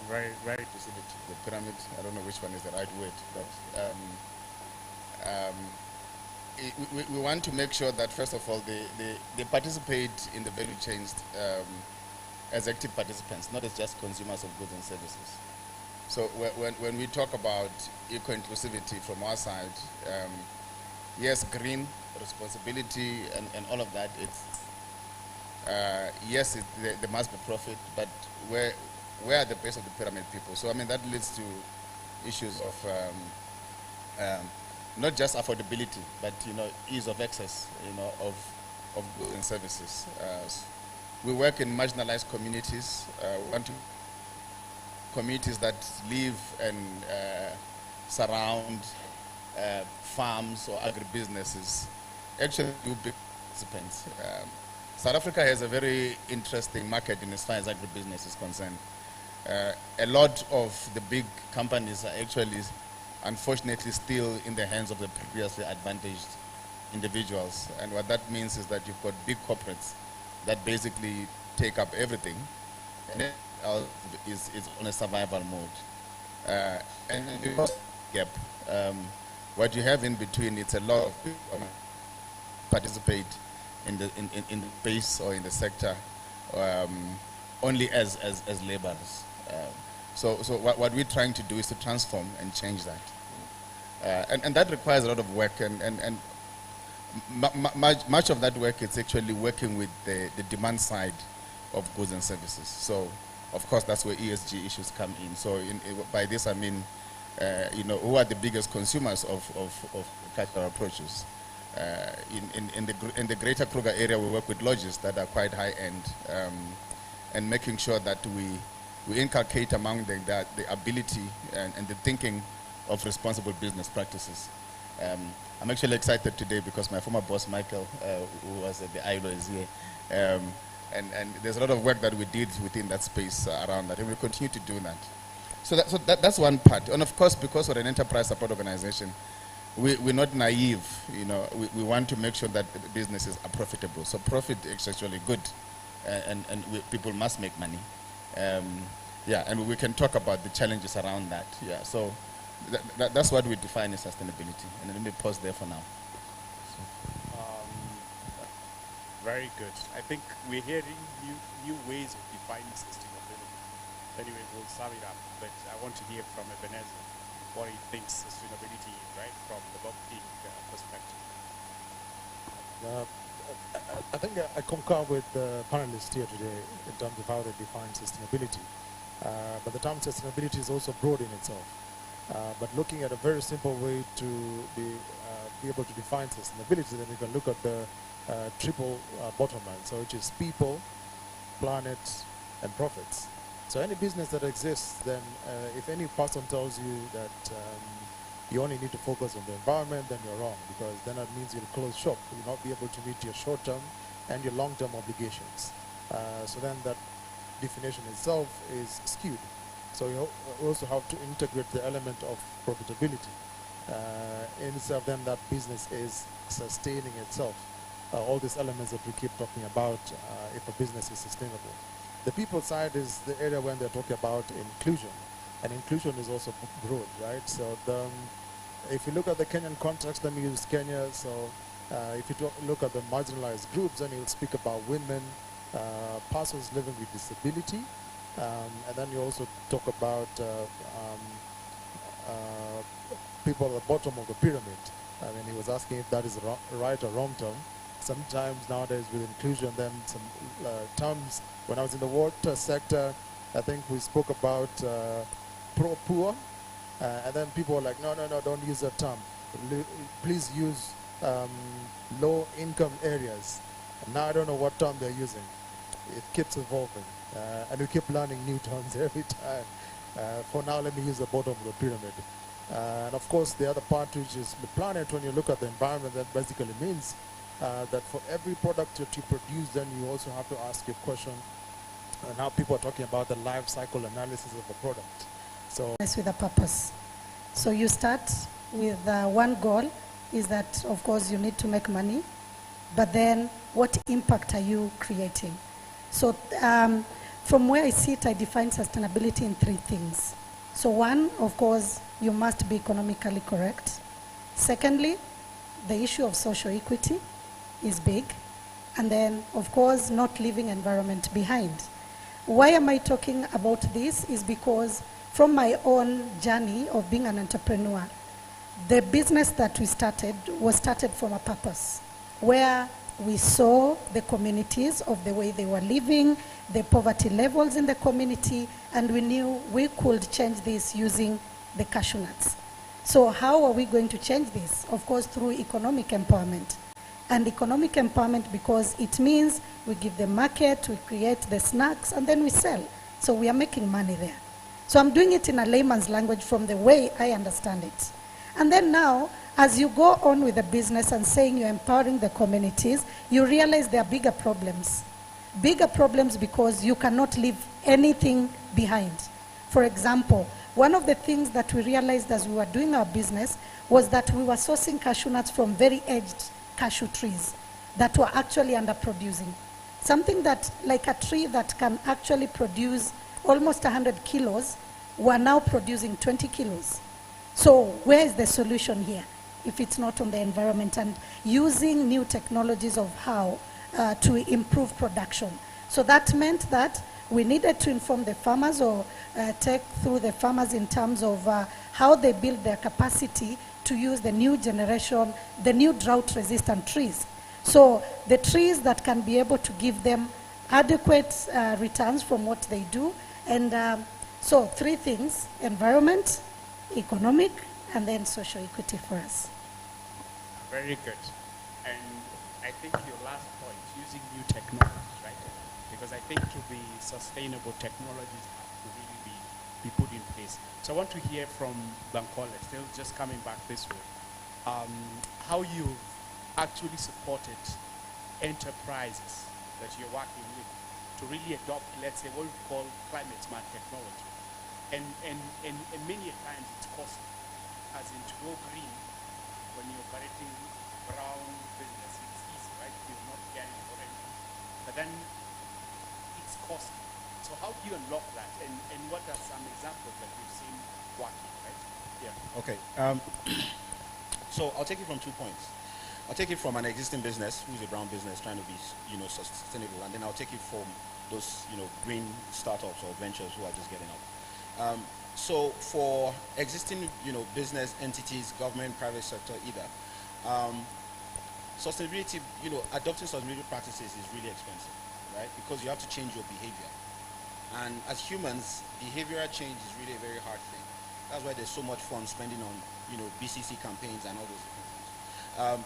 very inclusivity, the pyramid. I don't know which one is the right word, but we want to make sure that, first of all, they participate in the value chains as active participants, not as just consumers of goods and services. So when we talk about eco-inclusivity from our side, yes, green responsibility and all of that, it's yes, there must be profit, but where are the base of the pyramid people? So I mean, that leads to issues of not just affordability, but ease of access, of goods and services. We work in marginalized communities. We want to communities that live and surround farms or agribusinesses actually do big participants. South Africa has a very interesting market in as far as agribusiness is concerned. A lot of the big companies are actually, unfortunately, still in the hands of the previously advantaged individuals. And what that means is that you've got big corporates that basically take up everything, and then is on a survival mode. And because gap, what you have in between, it's a lot of people participate in the space or in the sector only as laborers. So what we're trying to do is to transform and change that. And that requires a lot of work, and much of that work is actually working with the demand side of goods and services. So, of course, that's where ESG issues come in. So by this I mean, who are the biggest consumers of cultural approaches? In the Greater Kruger area, we work with lodges that are quite high-end, and making sure that we inculcate among them the ability and the thinking of responsible business practices. I'm actually excited today because my former boss, Michael, who was at the AUDA, is here. And there's a lot of work that we did within that space around that, and we'll continue to do that. So that's one part. And of course, because we're an enterprise support organization, we're not naive. We want to make sure that the businesses are profitable. So profit is actually good, and people must make money. Yeah, and we can talk about the challenges around that. Yeah, so that's what we define as sustainability. And let me pause there for now. Very good. I think we're hearing new ways of defining sustainability. Anyway, we'll sum it up. But I want to hear from Ebenezer what he thinks sustainability is, right, from the Bob King perspective. I think I concur with the panelists here today in terms of how they define sustainability. But the term sustainability is also broad in itself. But looking at a very simple way to be able to define sustainability, then you can look at the triple bottom line, so which is people, planet, and profits. So any business that exists, then if any person tells you that you only need to focus on the environment, then you're wrong, because then that means you'll close shop. You'll not be able to meet your short-term and your long-term obligations. So then that definition itself is skewed. So you also have to integrate the element of profitability. In itself, then that business is sustaining itself. All these elements that we keep talking about if a business is sustainable. The people side is the area when they're talking about inclusion. And inclusion is also broad, right? So if you look at the Kenyan context, let me use Kenya. So if you look at the marginalized groups, then you'll speak about women, persons living with disability, and then you also talk about people at the bottom of the pyramid. I mean, he was asking if that is right or wrong term. Sometimes nowadays with inclusion, then some terms, when I was in the water sector, I think we spoke about pro-poor, and then people were like, no, don't use that term. Please use low-income areas. And now I don't know what term they're using. It keeps evolving, and we keep learning new terms every time. For now, let me use the bottom of the pyramid. And of course, the other part, which is the planet, when you look at the environment, that basically means that for every product that you produce, then you also have to ask your question. And now people are talking about the life cycle analysis of a product. So with a purpose. So you start with one goal is that, of course, you need to make money, but then what impact are you creating? So from where I sit, I define sustainability in 3 things. So one, of course, you must be economically correct. Secondly, the issue of social equity is big. And then, of course, not leaving environment behind. Why am I talking about this is because from my own journey of being an entrepreneur, the business that we started was started from a purpose where we saw the communities of the way they were living, the poverty levels in the community, and we knew we could change this using the cashew nuts. So how are we going to change this? Of course, through economic empowerment. And economic empowerment because it means we give the market, we create the snacks, and then we sell. So we are making money there. So I'm doing it in a layman's language from the way I understand it. And then now, as you go on with the business and saying you're empowering the communities, you realize there are bigger problems. Bigger problems because you cannot leave anything behind. For example, one of the things that we realized as we were doing our business was that we were sourcing cashew nuts from very aged cashew trees that were actually underproducing. Something that, like a tree that can actually produce almost 100 kilos, we're now producing 20 kilos. So where is the solution here if it's not on the environment and using new technologies of how to improve production? So that meant that we needed to inform the farmers or take through the farmers in terms of how they build their capacity to use the new generation, the new drought-resistant trees. So the trees that can be able to give them adequate returns from what they do. And so 3 things: environment, economic, and then social equity for us. Very good. And I think your last point, using new technologies, right? Because I think to be sustainable, technologies have to really be put in place. So I want to hear from Bankole, still just coming back this way, how you've actually supported enterprises that you're working with to really adopt, let's say, what we call climate smart technology. And many times it's costly, as in to go green when you're operating brown business, it's easy, right? You're not getting or anything. But then it's costly. So how do you unlock that? And what are some examples that you've seen working, right? Yeah. Okay. So I'll take it from 2 points. I'll take it from an existing business, who's a brown business trying to be, sustainable, and then I'll take it from those, green startups or ventures who are just getting up. So for existing, business entities, government, private sector, either, sustainability, adopting sustainability practices is really expensive, right? Because you have to change your behavior. And as humans, behavioral change is really a very hard thing. That's why there's so much fun spending on, BCC campaigns and all those different things.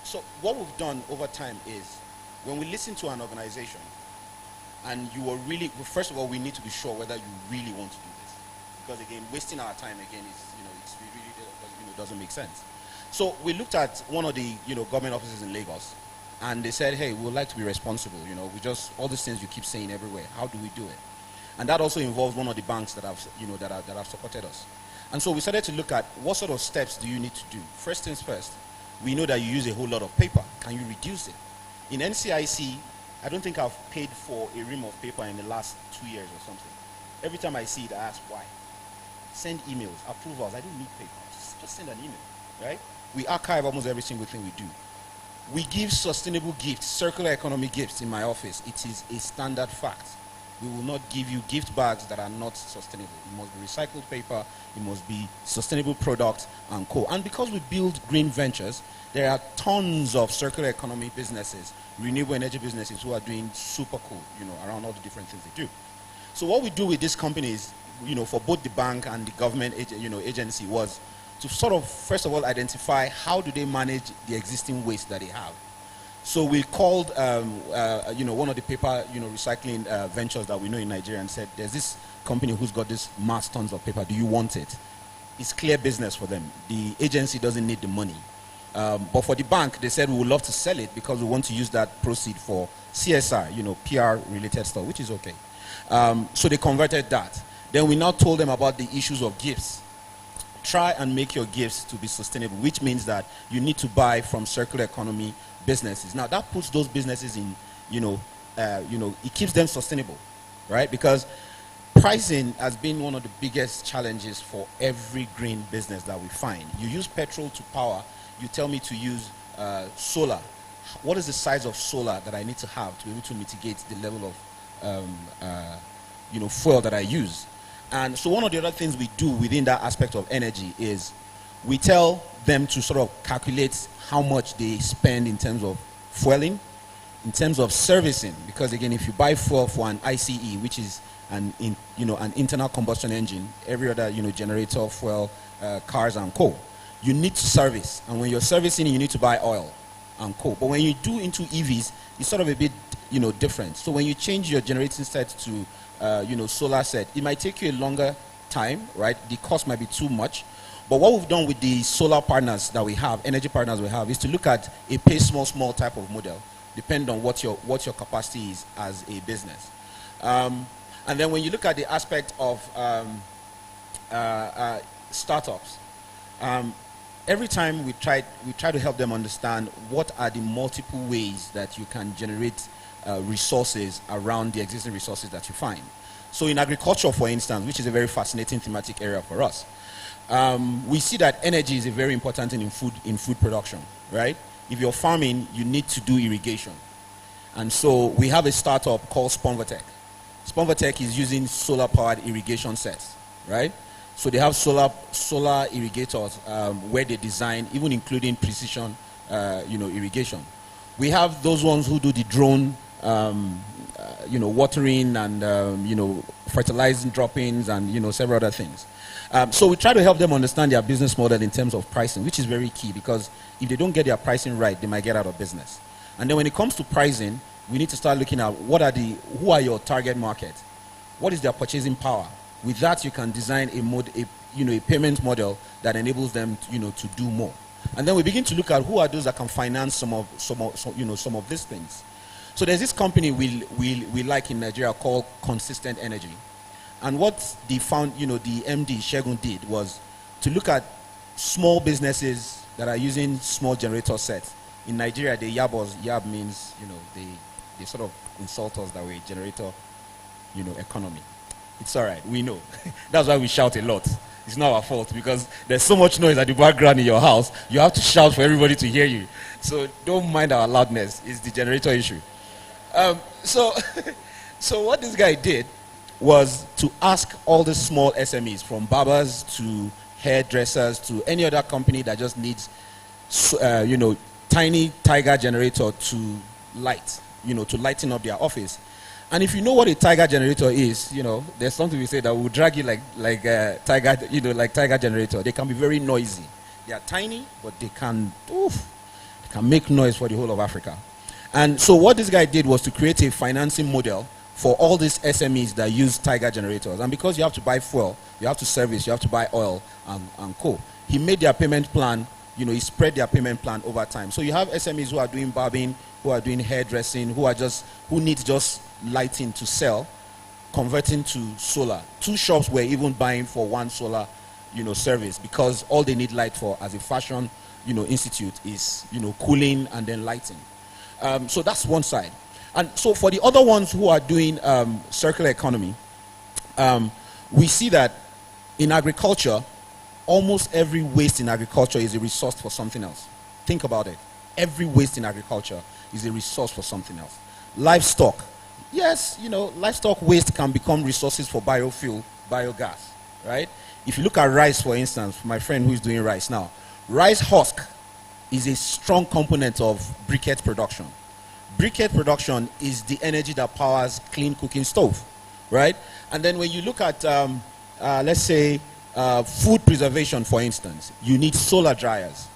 So what we've done over time is, when we listen to an organization, and you are really, first of all, we need to be sure whether you really want to do this. Because again, wasting our time again is, it's really, doesn't make sense. So we looked at one of the, government offices in Lagos, and they said, hey, we would like to be responsible, we just, all these things you keep saying everywhere, how do we do it? And that also involves one of the banks that have, that have supported us. And so we started to look at what sort of steps do you need to do. First things first, we know that you use a whole lot of paper. Can you reduce it? In NCIC, I don't think I've paid for a ream of paper in the last 2 years or something. Every time I see it, I ask why. Send emails, approvals. I don't need paper. Just send an email, right? We archive almost every single thing we do. We give sustainable gifts, circular economy gifts in my office. It is a standard fact. We will not give you gift bags that are not sustainable. It must be recycled paper, it must be sustainable products and co. And because we build green ventures, there are tons of circular economy businesses, renewable energy businesses who are doing super cool, around all the different things they do. So what we do with these companies, for both the bank and the government agency was to sort of, first of all, identify how do they manage the existing waste that they have. So we called, one of the paper, recycling ventures that we know in Nigeria and said, there's this company who's got this mass tons of paper. Do you want it? It's clear business for them. The agency doesn't need the money. But for the bank, they said we would love to sell it because we want to use that proceed for CSR, PR-related stuff, which is okay. So they converted that. Then we now told them about the issues of gifts. Try and make your gifts to be sustainable, which means that you need to buy from circular economy businesses. Now that puts those businesses in, it keeps them sustainable. right? Because pricing has been one of the biggest challenges for every green business that we find. You use petrol to power, you tell me to use solar. What is the size of solar that I need to have to be able to mitigate the level of fuel that I use? And so one of the other things we do within that aspect of energy is we tell them to sort of calculate how much they spend in terms of fueling, in terms of servicing, because again, if you buy fuel for an ICE, which is an internal combustion engine, every other generator, fuel, cars and coal, you need to service, and when you're servicing, you need to buy oil and coal. But when you do into EVs, it's sort of a bit different. So when you change your generating set to solar set, it might take you a longer time, right? The cost might be too much. But what we've done with the solar partners that we have, energy partners we have, is to look at a pay small type of model, depending on what your capacity is as a business. And then when you look at the aspect of startups, every time we try to help them understand what are the multiple ways that you can generate resources around the existing resources that you find. So in agriculture, for instance, which is a very fascinating thematic area for us, we see that energy is a very important thing in food production, right? If you're farming, you need to do irrigation. And so we have a startup called Sponvatech. Sponvatech is using solar-powered irrigation sets, right? So they have solar irrigators where they design, even including precision, irrigation. We have those ones who do the drone, watering and fertilizing droppings and several other things. So we try to help them understand their business model in terms of pricing, which is very key, because if they don't get their pricing right, they might get out of business. And then when it comes to pricing, we need to start looking at who are your target market? What is their purchasing power? With that, you can design a payment model that enables them to do more. And then we begin to look at who are those that can finance some of these things. So there's this company we like in Nigeria called Consistent Energy. And what the MD Shegun did was to look at small businesses that are using small generator sets. In Nigeria, they yab us. Yab means, they sort of insult us that we're generator, economy. It's all right, we know. That's why we shout a lot. It's not our fault, because there's so much noise at the background in your house. You have to shout for everybody to hear you. So don't mind our loudness. It's the generator issue. So what this guy did was to ask all the small SMEs, from barbers to hairdressers to any other company that just needs, tiny Tiger generator to light, to lighten up their office. And if you know what a Tiger generator is, there's something we say that will drag you like Tiger generator. They can be very noisy. They are tiny, but they can make noise for the whole of Africa. And so what this guy did was to create a financing model for all these SMEs that use Tiger generators. And because you have to buy fuel, you have to service, you have to buy oil and coal, he made their payment plan, he spread their payment plan over time. So you have SMEs who are doing barbing, who are doing hairdressing, who need just lighting to sell, converting to solar. 2 shops were even buying for 1 solar, service, because all they need light for as a fashion, institute is, cooling and then lighting. So that's one side. And so for the other ones who are doing circular economy, we see that in agriculture, almost every waste in agriculture is a resource for something else. Think about it. Every waste in agriculture is a resource for something else. Livestock. Yes, livestock waste can become resources for biofuel, biogas, right? If you look at rice, for instance, my friend who is doing rice now, rice husk is a strong component of briquette production. Briquette production is the energy that powers clean cooking stove, right? And then when you look at, let's say, food preservation, for instance, you need solar dryers.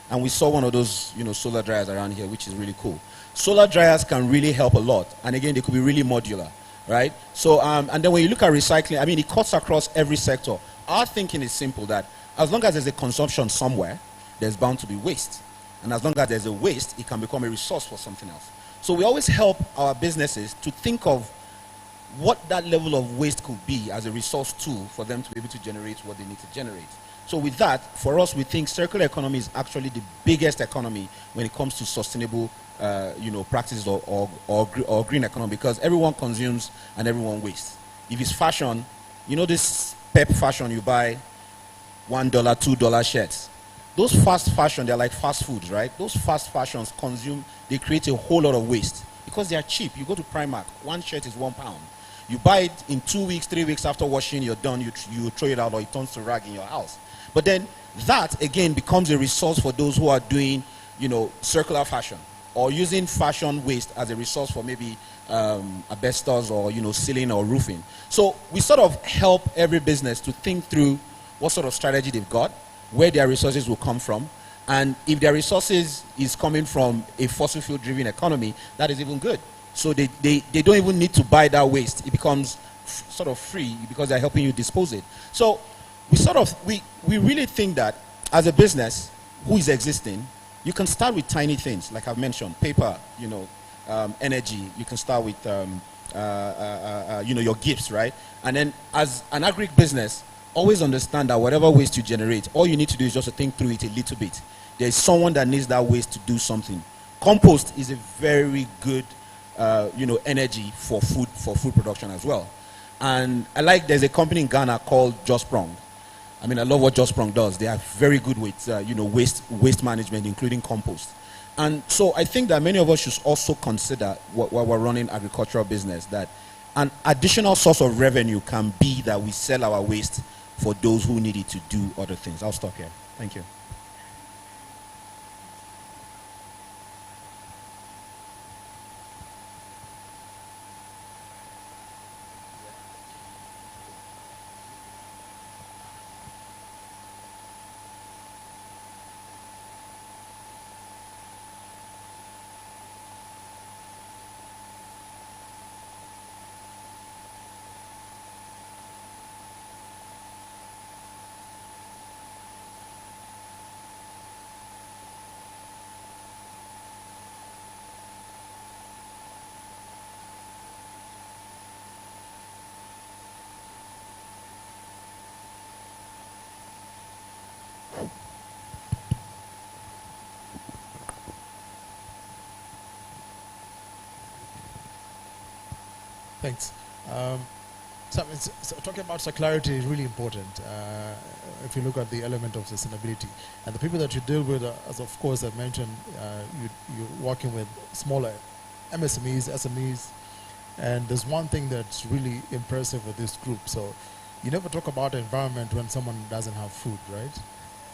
And we saw one of those, solar dryers around here, which is really cool. Solar dryers can really help a lot. And again, they could be really modular, right? So, and then when you look at recycling, it cuts across every sector. Our thinking is simple, that as long as there's a consumption somewhere, there's bound to be waste. And as long as there's a waste, it can become a resource for something else. So we always help our businesses to think of what that level of waste could be as a resource tool for them to be able to generate what they need to generate. So with that, for us, we think circular economy is actually the biggest economy when it comes to sustainable practices or green economy, because everyone consumes and everyone wastes. If it's fashion, this pep fashion you buy, $1, $2 shirts. Those fast fashion, they're like fast foods, right? Those fast fashions they create a whole lot of waste because they are cheap. You go to Primark, one shirt is £1. You buy it in 2 weeks, 3 weeks after washing, you're done, you throw it out or it turns to rag in your house. But then that again becomes a resource for those who are doing, circular fashion or using fashion waste as a resource for maybe asbestos or, ceiling or roofing. So we sort of help every business to think through what sort of strategy they've got, where their resources will come from, and if their resources is coming from a fossil fuel driven economy, that is even good. So they don't even need to buy that waste. It becomes sort of free because they're helping you dispose it. So we really think that as a business who is existing, you can start with tiny things, like I've mentioned, paper, energy. You can start with, your gifts, right? And then as an agri business, always understand that whatever waste you generate, all you need to do is just to think through it a little bit. There's someone that needs that waste to do something. Compost is a very good, energy for food production as well. And there's a company in Ghana called Just Sprung. I love what Just Sprung does. They are very good with, waste management, including compost. And so I think that many of us should also consider while we're running agricultural business that an additional source of revenue can be that we sell our waste for those who need it to do other things. I'll stop here. Thank you. Thanks. So talking about circularity is really important if you look at the element of sustainability. And the people that you deal with, as of course I've mentioned, you're working with smaller MSMEs, SMEs, and there's one thing that's really impressive with this group. So you never talk about environment when someone doesn't have food, right?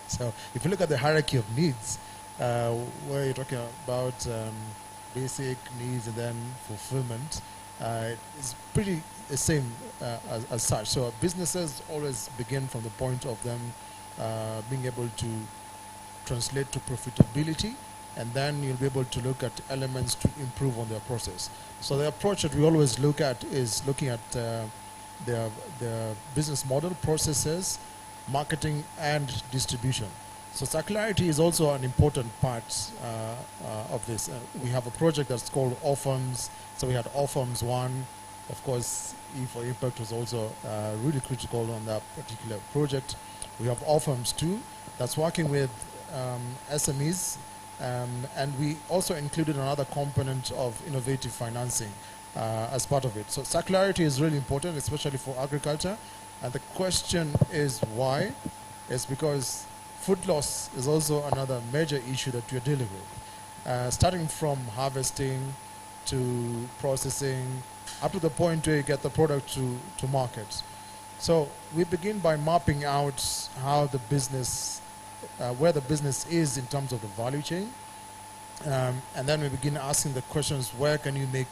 So if you look at the hierarchy of needs, where you're talking about basic needs and then fulfillment, it's pretty the same as such. So businesses always begin from the point of them being able to translate to profitability, and then you'll be able to look at elements to improve on their process. So the approach that we always look at is looking at their business model, processes, marketing, and distribution. So circularity is also an important part of this. We have a project that's called Orphans. So we had Orphans 1. Of course, E for Impact was also really critical on that particular project. We have Orphans 2 that's working with SMEs, and we also included another component of innovative financing as part of it. So circularity is really important, especially for agriculture. And the question is why? It's because food loss is also another major issue that we're dealing with. Starting from harvesting to processing, up to the point where you get the product to market. So we begin by mapping out how the business, where the business is in terms of the value chain. And then we begin asking the questions, where can you make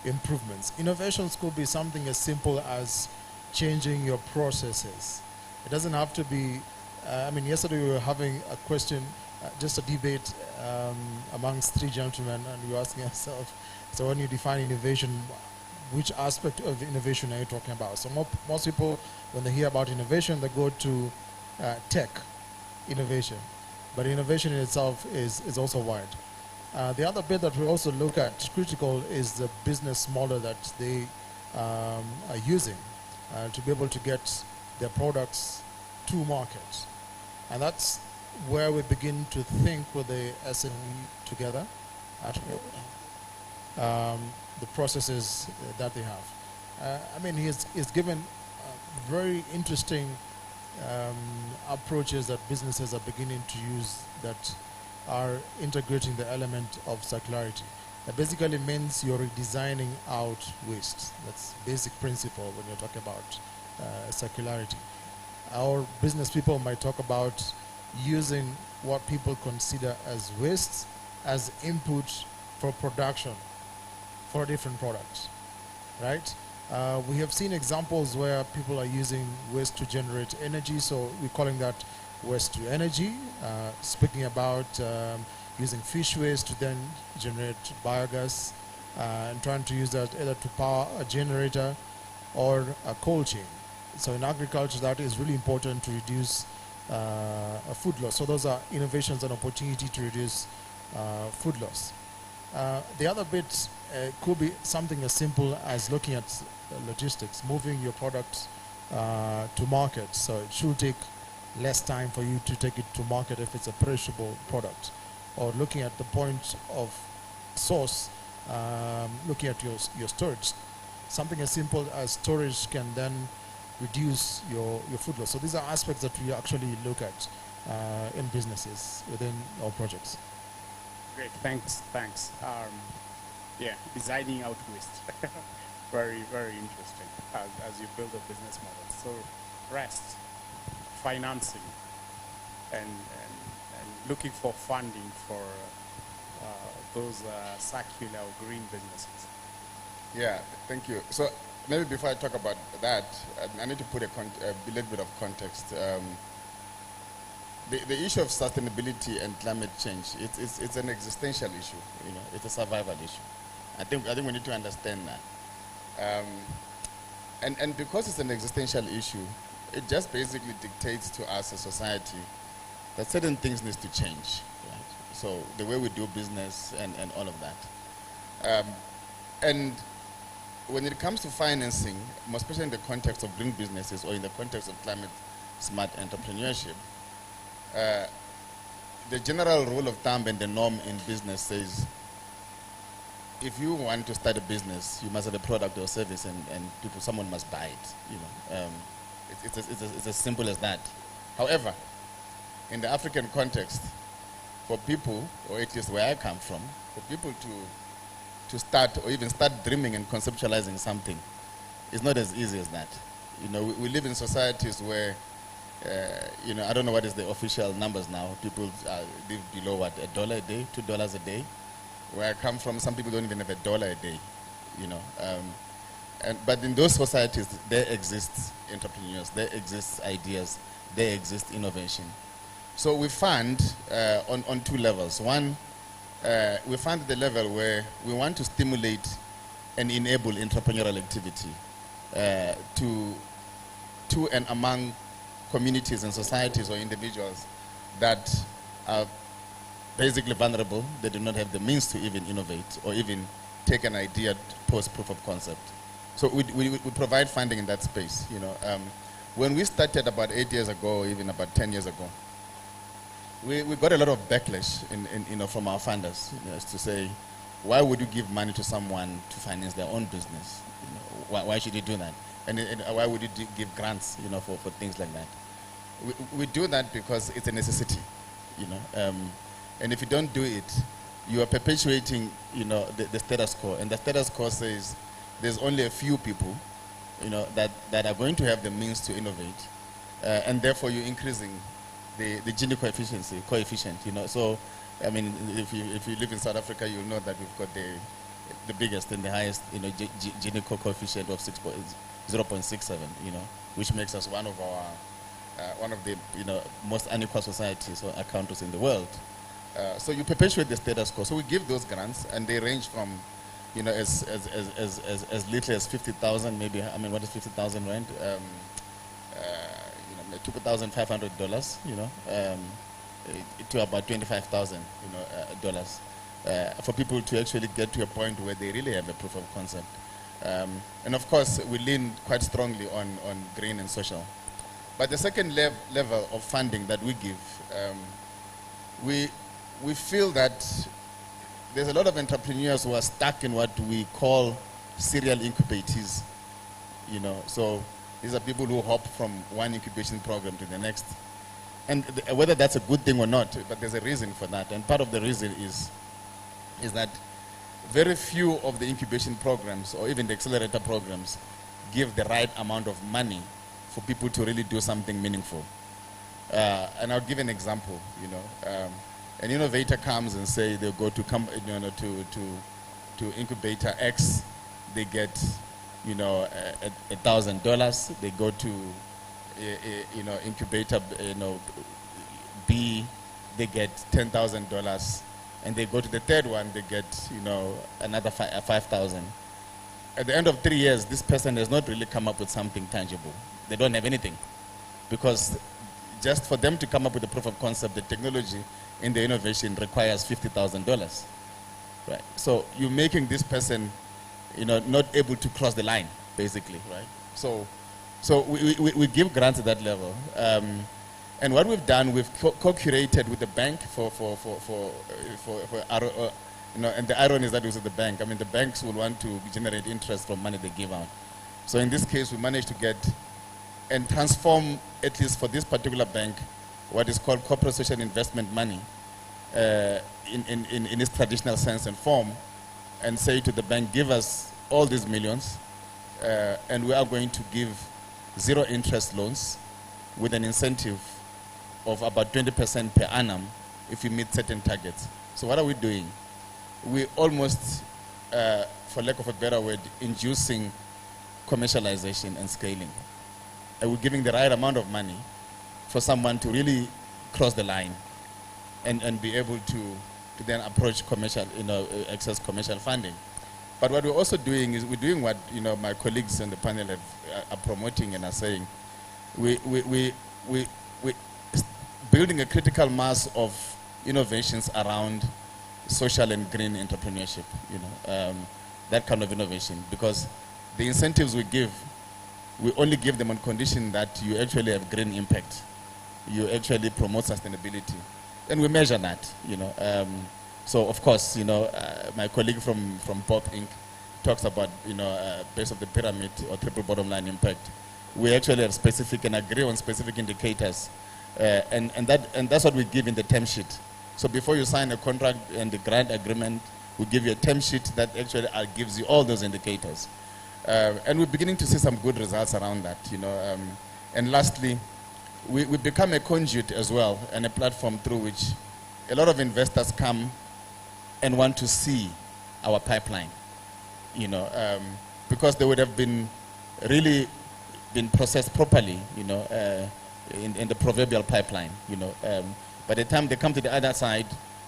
improvements? Innovations could be something as simple as changing your processes. It doesn't have to be, yesterday we were having a question, just a debate amongst 3 gentlemen, and we were asking ourselves, so when you define innovation, which aspect of innovation are you talking about? So most people, when they hear about innovation, they go to tech innovation. But innovation in itself is also wide. The other bit that we also look at, critical, is the business model that they are using to be able to get their products to market. And that's where we begin to think with the SME together the processes that they have. I mean, he's given very interesting approaches that businesses are beginning to use that are integrating the element of circularity. That basically means you're redesigning out waste. That's basic principle when you're talking about circularity. Our business people might talk about using what people consider as waste as input for production for different products, right? We have seen examples where people are using waste to generate energy, so we're calling that waste to energy. Speaking about using fish waste to then generate biogas, and trying to use that either to power a generator or a cold chain. So in agriculture, that is really important to reduce food loss. So those are innovations and opportunity to reduce food loss. The other bit could be something as simple as looking at logistics, moving your product to market. So it should take less time for you to take it to market if it's a perishable product. Or looking at the point of source, looking at your storage. Something as simple as storage can then reduce your food loss. So these are aspects that we actually look at in businesses within our projects. Great, thanks. Yeah, designing out waste. Very, very interesting as you build a business model. So rest, financing, and looking for funding for those circular or green businesses. Yeah, thank you. So maybe before I talk about that, I need to put a little bit of context. The issue of sustainability and climate change, it's an existential issue. You know, it's a survival issue. I think we need to understand that. And because it's an existential issue, it just basically dictates to us as society that certain things need to change. Right? So the way we do business and all of that. And when it comes to financing, especially in the context of green businesses or in the context of climate smart entrepreneurship, the general rule of thumb and the norm in business says, if you want to start a business, you must have a product or service, and someone must buy it. You know, it's as simple as that. However, in the African context, for people, or at least where I come from, for people to start or even start dreaming and conceptualizing something, it's not as easy as that. You know, we live in societies where, you know, I don't know what is the official numbers now. People live below what, $1 a day, $2 a day. Where I come from, some people don't even have $1 a day, you know. But in those societies, there exists entrepreneurs, there exists ideas, there exists innovation. So we fund on two levels. One, we fund the level where we want to stimulate and enable entrepreneurial activity to and among communities and societies or individuals that are basically vulnerable. They do not have the means to even innovate or even take an idea post proof of concept. So we provide funding in that space. You know, when we started about 8 years ago, or even about 10 years ago, we got a lot of backlash you know, from our funders, you know, as to say, why would you give money to someone to finance their own business? You know, why should you do that? And why would you give grants, you know, for things like that? We do that because it's a necessity, you know. And if you don't do it, you are perpetuating, you know, the status quo. And the status quo says there's only a few people, you know, that are going to have the means to innovate, and therefore you're increasing the Gini coefficient, you know. So, I mean, if you live in South Africa, you'll know that we've got the biggest and the highest, you know, Gini coefficient of 0.67, you know, which makes us one of the, you know, most unequal societies or countries in the world. So you perpetuate the status quo. So we give those grants, and they range from, you know, as little as 50,000, maybe. I mean, what is 50,000 rand? You know, $2,500, you know, to about 25,000, you know, dollars, for people to actually get to a point where they really have a proof of concept. And of course, we lean quite strongly on green and social. But the second level of funding that we give, we feel that there's a lot of entrepreneurs who are stuck in what we call serial incubators. So these are people who hop from one incubation program to the next. And whether that's a good thing or not, but there's a reason for that. And part of the reason is that very few of the incubation programs or even the accelerator programs give the right amount of money for people to really do something meaningful. And I'll give an example. An innovator comes and say they'll go to incubator X, they get $1,000. They go to incubator B, they get $10,000, and they go to the third one, they get another 5,000. At the end of 3 years, this person has not really come up with something tangible. They don't have anything, because just for them to come up with a proof of concept, the technology in the innovation requires $50,000. Right. So you're making this person, not able to cross the line, basically, right? So we give grants at that level. And what we've done, we've co-curated with the bank and the irony is that it was the bank. I mean, the banks will want to generate interest from money they give out. So in this case, we managed to get and transform, at least for this particular bank, what is called corporate social investment money in its traditional sense and form, and say to the bank, give us all these millions, and we are going to give zero interest loans with an incentive of about 20% per annum if you meet certain targets. So what are we doing? We almost, for lack of a better word, inducing commercialization and scaling. And we're giving the right amount of money for someone to really cross the line and be able to then approach commercial, access commercial funding. But what we're also doing is we're doing what my colleagues on the panel are promoting and are saying. We building a critical mass of innovations around social and green entrepreneurship. That kind of innovation, because the incentives we give, we only give them on condition that you actually have green impact. You actually promote sustainability, and we measure that. So of course, my colleague from POP Inc. talks about base of the pyramid or triple bottom line impact. We actually have specific and agree on specific indicators, and that's what we give in the term sheet. So before you sign a contract and the grant agreement, we give you a term sheet that actually gives you all those indicators, and we're beginning to see some good results around that. And lastly, we become a conduit as well and a platform through which a lot of investors come and want to see our pipeline, because they would have been really been processed properly, in the proverbial pipeline, By the time they come to the other side,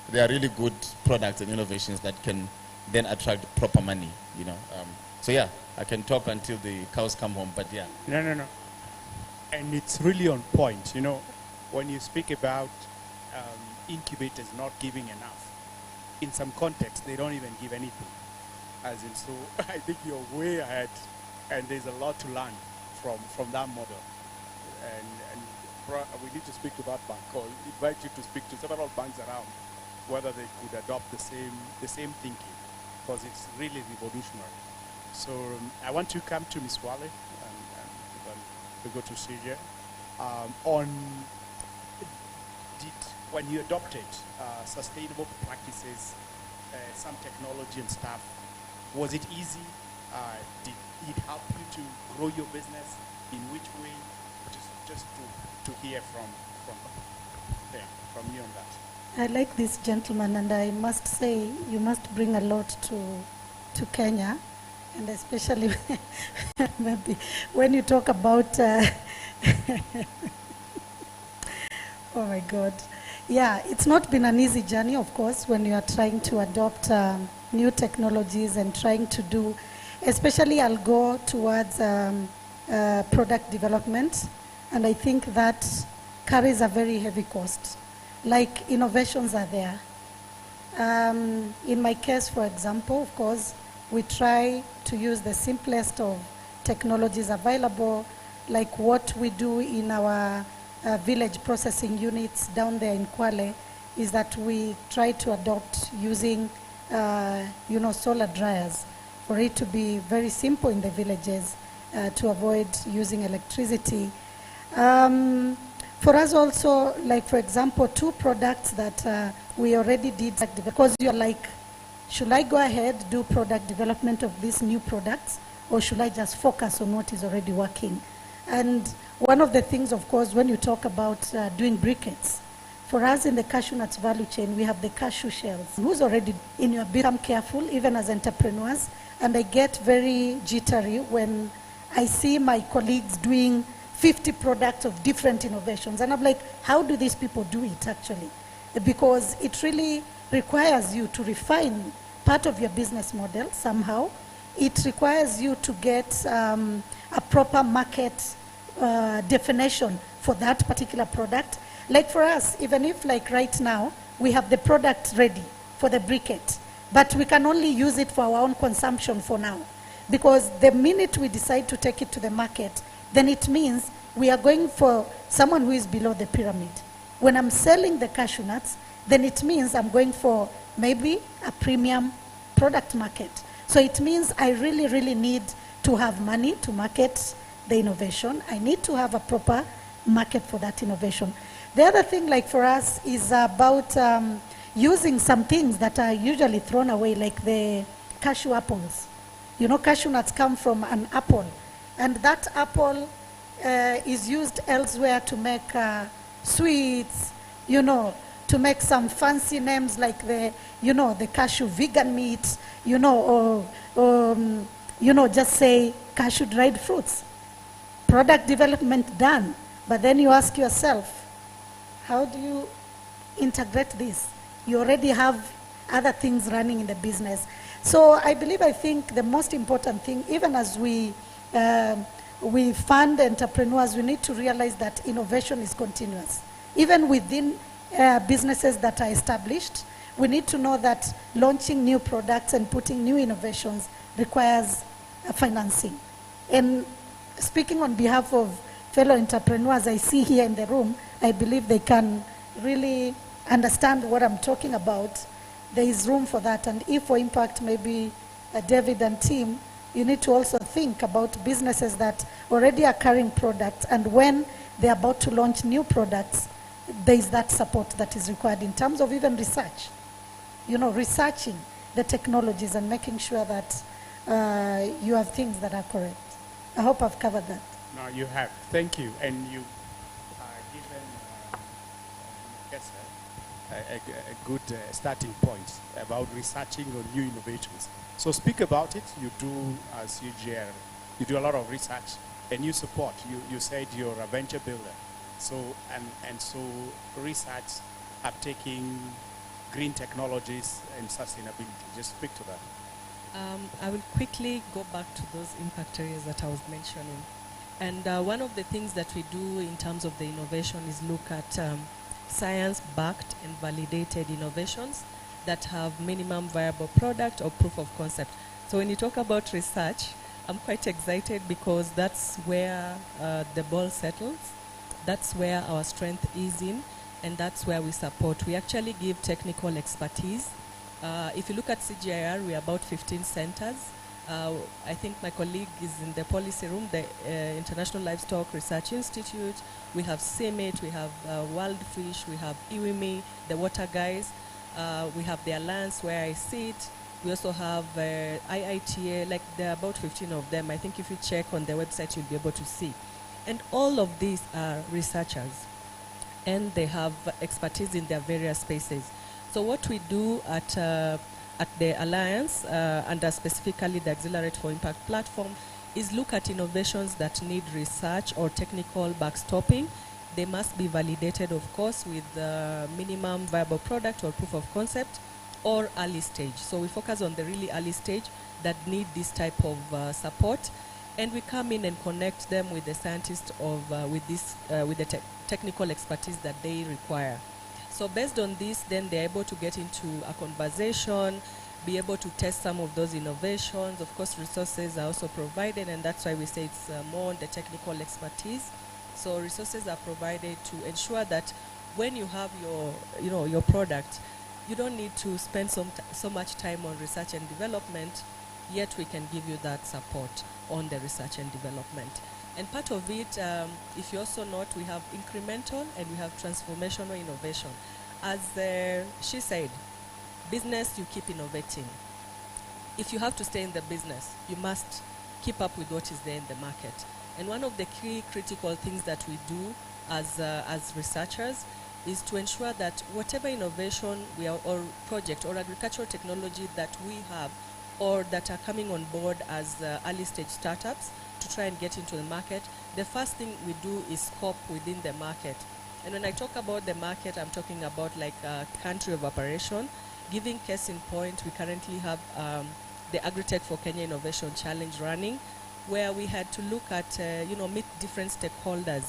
they are really good products and innovations that can then attract proper money, So yeah, I can talk until the cows come home, but yeah. No. And it's really on point, when you speak about incubators not giving enough. In some contexts, they don't even give anything. As in, so I think you're way ahead, and there's a lot to learn from that model. And we need to speak to that bank, or invite you to speak to several banks around, whether they could adopt the same thinking, because it's really revolutionary. So I want to come to Ms. Wale, and then we go to Syria. When you adopted sustainable practices, some technology and stuff, was it easy? Did it help you to grow your business? In which way? Just to hear from you on that. I like this gentleman, and I must say you must bring a lot to Kenya, and especially maybe when you talk about oh my God. Yeah, it's not been an easy journey, of course, when you are trying to adopt new technologies and trying to do, especially I'll go towards product development, and I think that carries a very heavy cost. Like, innovations are there. In my case, for example, of course, we try to use the simplest of technologies available, like what we do in our village processing units down there in Kwale, is that we try to adopt using solar dryers, for it to be very simple in the villages to avoid using electricity. For us also, like for example, 2 products that we already did, because you're like, should I go ahead, do product development of these new products, or should I just focus on what is already working? And one of the things, of course, when you talk about doing briquettes, for us in the cashew nuts value chain, we have the cashew shells. Who's already in your become careful, even as entrepreneurs, and I get very jittery when I see my colleagues doing 50 products of different innovations. And I'm like, how do these people do it actually? Because it really requires you to refine part of your business model somehow. It requires you to get a proper market definition for that particular product. Like for us, even if like right now, we have the product ready for the briquette, but we can only use it for our own consumption for now. Because the minute we decide to take it to the market, then it means we are going for someone who is below the pyramid. When I'm selling the cashew nuts, then it means I'm going for maybe a premium product market. So it means I really, really need to have money to market the innovation. I need to have a proper market for that innovation. The other thing, like for us, is about using some things that are usually thrown away, like the cashew apples. Cashew nuts come from an apple, and that apple is used elsewhere to make sweets, to make some fancy names like the cashew vegan meat, or just say cashew dried fruits. Product development done, but then you ask yourself, how do you integrate this? You already have other things running in the business. So I think the most important thing, even as we fund entrepreneurs, we need to realize that innovation is continuous. Even within businesses that are established, we need to know that launching new products and putting new innovations requires financing. And speaking on behalf of fellow entrepreneurs I see here in the room, I believe they can really understand what I'm talking about. There is room for that. And if for impact, maybe David and team, you need to also think about businesses that already are carrying products, and when they're about to launch new products, there is that support that is required in terms of even research. Researching the technologies and making sure that you have things that are correct. I hope I've covered that. No, you have. Thank you. And you given a good starting point about researching on new innovations. So speak about it. You do, as UGR, you do a lot of research, and you support. You said you're a venture builder. So so research uptaking green technologies and sustainability. Just speak to that. I will quickly go back to those impact areas that I was mentioning. And one of the things that we do in terms of the innovation is look at science-backed and validated innovations that have minimum viable product or proof of concept. So when you talk about research, I'm quite excited because that's where the ball settles. That's where our strength is in, and that's where we support. We actually give technical expertise. If you look at CGIR, we're about 15 centers. I think my colleague is in the policy room, the International Livestock Research Institute. We have CIMIT, we have Wild Fish, we have IWIMI, the water guys. We have the Alliance where I sit. We also have IITA, like there are about 15 of them. I think if you check on their website, you'll be able to see. And all of these are researchers, and they have expertise in their various spaces. So what we do at the Alliance, under specifically the Accelerate for Impact platform, is look at innovations that need research or technical backstopping. They must be validated, of course, with minimum viable product or proof of concept, or early stage. So we focus on the really early stage that need this type of support. And we come in and connect them with the scientists with the technical expertise that they require. So based on this, then they're able to get into a conversation, be able to test some of those innovations. Of course, resources are also provided, and that's why we say it's more on the technical expertise. So resources are provided to ensure that when you have your product, you don't need to spend so much time on research and development, yet we can give you that support on the research and development. And part of it, if you also note, we have incremental and we have transformational innovation. As she said, business, you keep innovating. If you have to stay in the business, you must keep up with what is there in the market. And one of the key critical things that we do as researchers is to ensure that whatever innovation or project or agricultural technology that we have or that are coming on board as early stage startups to try and get into the market, the first thing we do is scope within the market. And when I talk about the market, I'm talking about like a country of operation. Giving case in point, we currently have the Agritech for Kenya Innovation Challenge running, where we had to look at, meet different stakeholders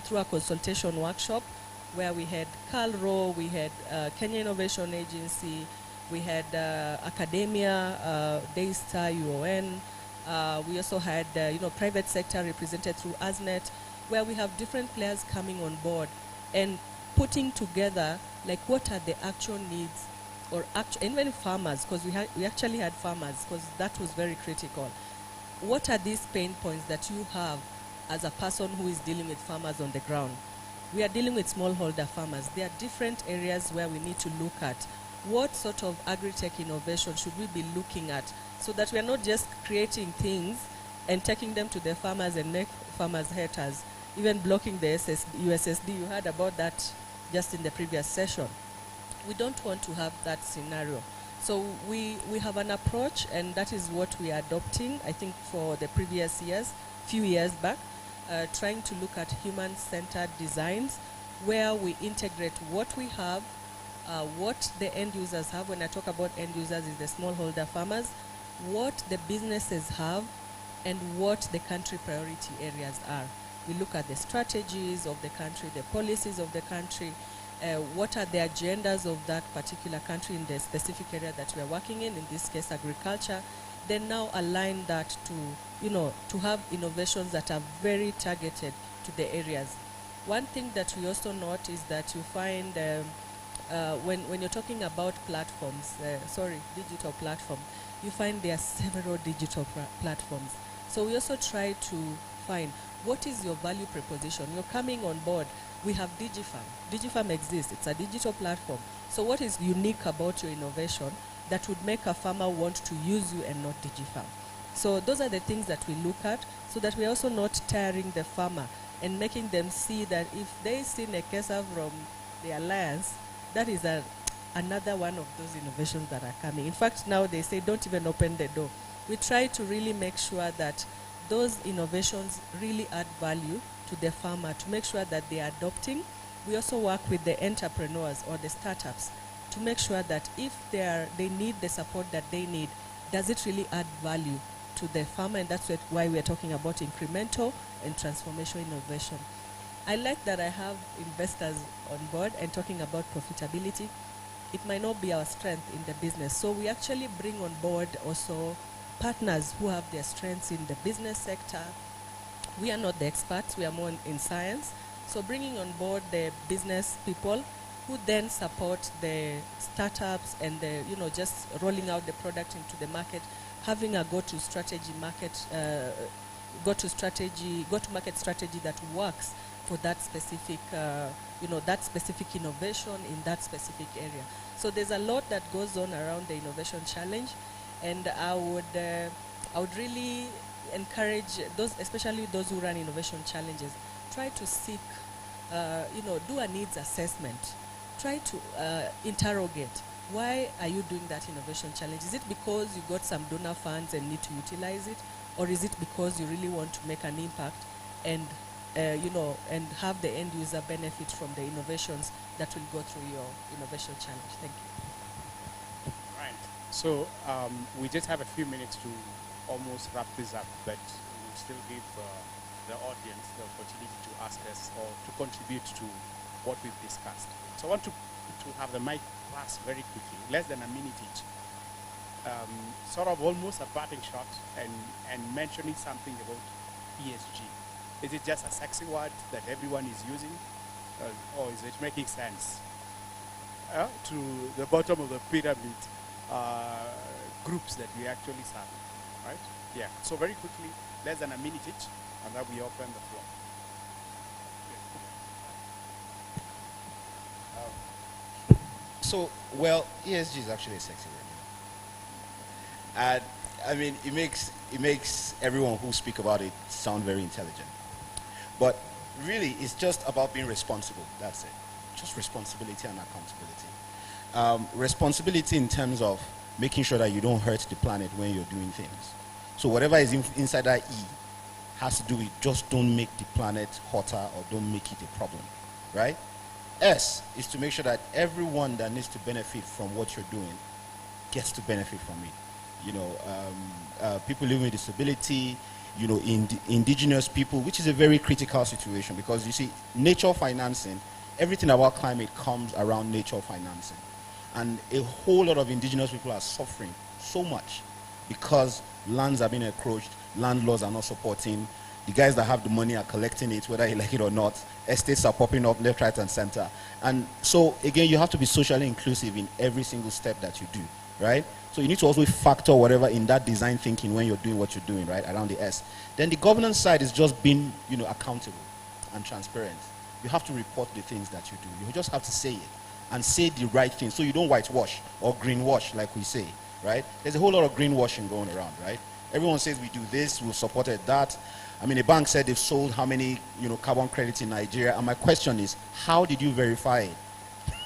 through a consultation workshop, where we had CalRO, we had Kenya Innovation Agency, we had academia, Daystar, UON. We also had, private sector represented through ASNET, where we have different players coming on board and putting together, like, what are the actual needs, or even farmers, because we actually had farmers, because that was very critical. What are these pain points that you have as a person who is dealing with farmers on the ground? We are dealing with smallholder farmers. There are different areas where we need to look at what sort of agri-tech innovation should we be looking at, so that we are not just creating things and taking them to the farmers and make farmers haters, even blocking the USSD. You heard about that just in the previous session. We don't want to have that scenario. So we have an approach, and that is what we are adopting, I think, for the previous years, few years back, trying to look at human-centered designs, where we integrate what we have, what the end users have. When I talk about end users, is the smallholder farmers, what the businesses have, and what the country priority areas are. We look at the strategies of the country, the policies of the country, what are the agendas of that particular country in the specific area that we are working in this case agriculture, then now align that to, to have innovations that are very targeted to the areas. One thing that we also note is that you find when you're talking about platforms, digital platform, you find there are several digital platforms. So we also try to find what is your value proposition. You're coming on board. We have DigiFarm. DigiFarm exists. It's a digital platform. So what is unique about your innovation that would make a farmer want to use you and not DigiFarm? So those are the things that we look at, so that we're also not tiring the farmer and making them see that if they see Nekesa from the Alliance, that is another one of those innovations that are coming. In fact, now they say don't even open the door. We try to really make sure that those innovations really add value to the farmer, to make sure that they are adopting. We also work with the entrepreneurs or the startups to make sure that if they need the support that they need, does it really add value to the farmer? And that's why we're talking about incremental and transformational innovation. I like that I have investors on board and talking about profitability. It might not be our strength in the business. So we actually bring on board also partners who have their strengths in the business sector. We are not the experts, we are more in science. So bringing on board the business people who then support the startups and just rolling out the product into the market, having a go-to market strategy that works for that specific, that specific innovation in that specific area. So there's a lot that goes on around the innovation challenge, and I would really encourage those, especially those who run innovation challenges, try to seek, do a needs assessment. Try to interrogate, why are you doing that innovation challenge? Is it because you got some donor funds and need to utilize it? Or is it because you really want to make an impact and, and have the end user benefit from the innovations that will go through your innovation challenge? Thank you. Right. So we just have a few minutes to almost wrap this up, but we'll still give the audience the opportunity to ask us or to contribute to what we've discussed. So I want to have the mic pass very quickly, less than a minute each. Sort of almost a parting shot and mentioning something about ESG. Is it just a sexy word that everyone is using, or is it making sense? to the bottom of the pyramid groups that we actually serve, right? Yeah, so very quickly, less than a minute each, and then we open the floor. So, well, ESG is actually a sexy word. And I mean, it makes everyone who speak about it sound very intelligent. But really, it's just about being responsible. That's it. Just responsibility and accountability. Responsibility in terms of making sure that you don't hurt the planet when you're doing things. So whatever is inside that E has to do with just don't make the planet hotter or don't make it a problem, right? S is to make sure that everyone that needs to benefit from what you're doing gets to benefit from it. You know, people living with disability, you know, indigenous people, which is a very critical situation because you see, nature financing, everything about climate comes around nature financing. And a whole lot of indigenous people are suffering so much because lands are being encroached, landlords are not supporting, the guys that have the money are collecting it, whether you like it or not. Estates are popping up left, right, and center. And so, again, you have to be socially inclusive in every single step that you do, right? So you need to also factor whatever in that design thinking when you're doing what you're doing, right, around the S. Then the governance side is just being, you know, accountable and transparent. You have to report the things that you do. You just have to say it and say the right thing so you don't whitewash or greenwash, like we say, right? There's a whole lot of greenwashing going around, right? Everyone says we do this, we've supported that. I mean, a bank said they've sold how many, you know, carbon credits in Nigeria. And my question is, how did you verify it?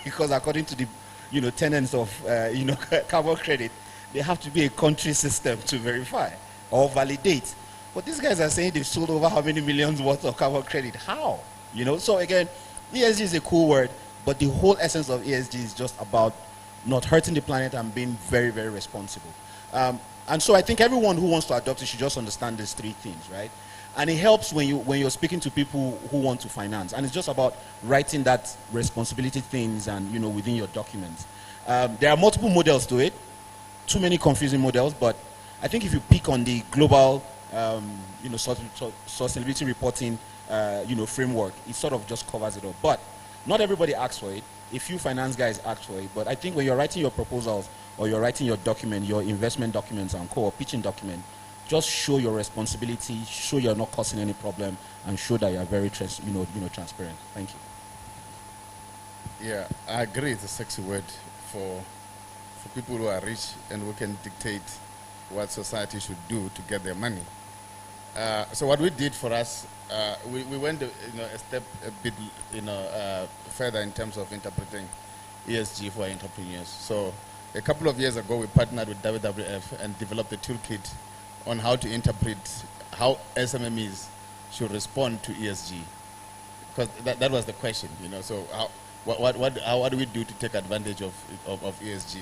Because according to the, you know, tenants of, you know, carbon credit, there have to be a country system to verify or validate. But these guys are saying they've sold over how many millions worth of carbon credit? How? You know, so again, ESG is a cool word, but the whole essence of ESG is just about not hurting the planet and being very, very responsible. And so I think everyone who wants to adopt it should just understand these three things, right? And it helps when you're speaking to people who want to finance. And it's just about writing that responsibility things and, you know, within your documents. There are multiple models to it. Too many confusing models, but I think if you pick on the global, you know, sustainability reporting, you know, framework, it sort of just covers it all. But not everybody asks for it. A few finance guys ask for it. But I think when you're writing your proposals or you're writing your document, your investment documents and or pitching document, just show your responsibility, show you're not causing any problem, and show that you're very, transparent. Thank you. Yeah, I agree. It's a sexy word for people who are rich and who can dictate what society should do to get their money. So what we did for us, we went, a step a bit, further in terms of interpreting ESG for entrepreneurs. So a couple of years ago, we partnered with WWF and developed a toolkit on how to interpret how SMMEs should respond to ESG, because that was the question, So how do we do to take advantage of ESG?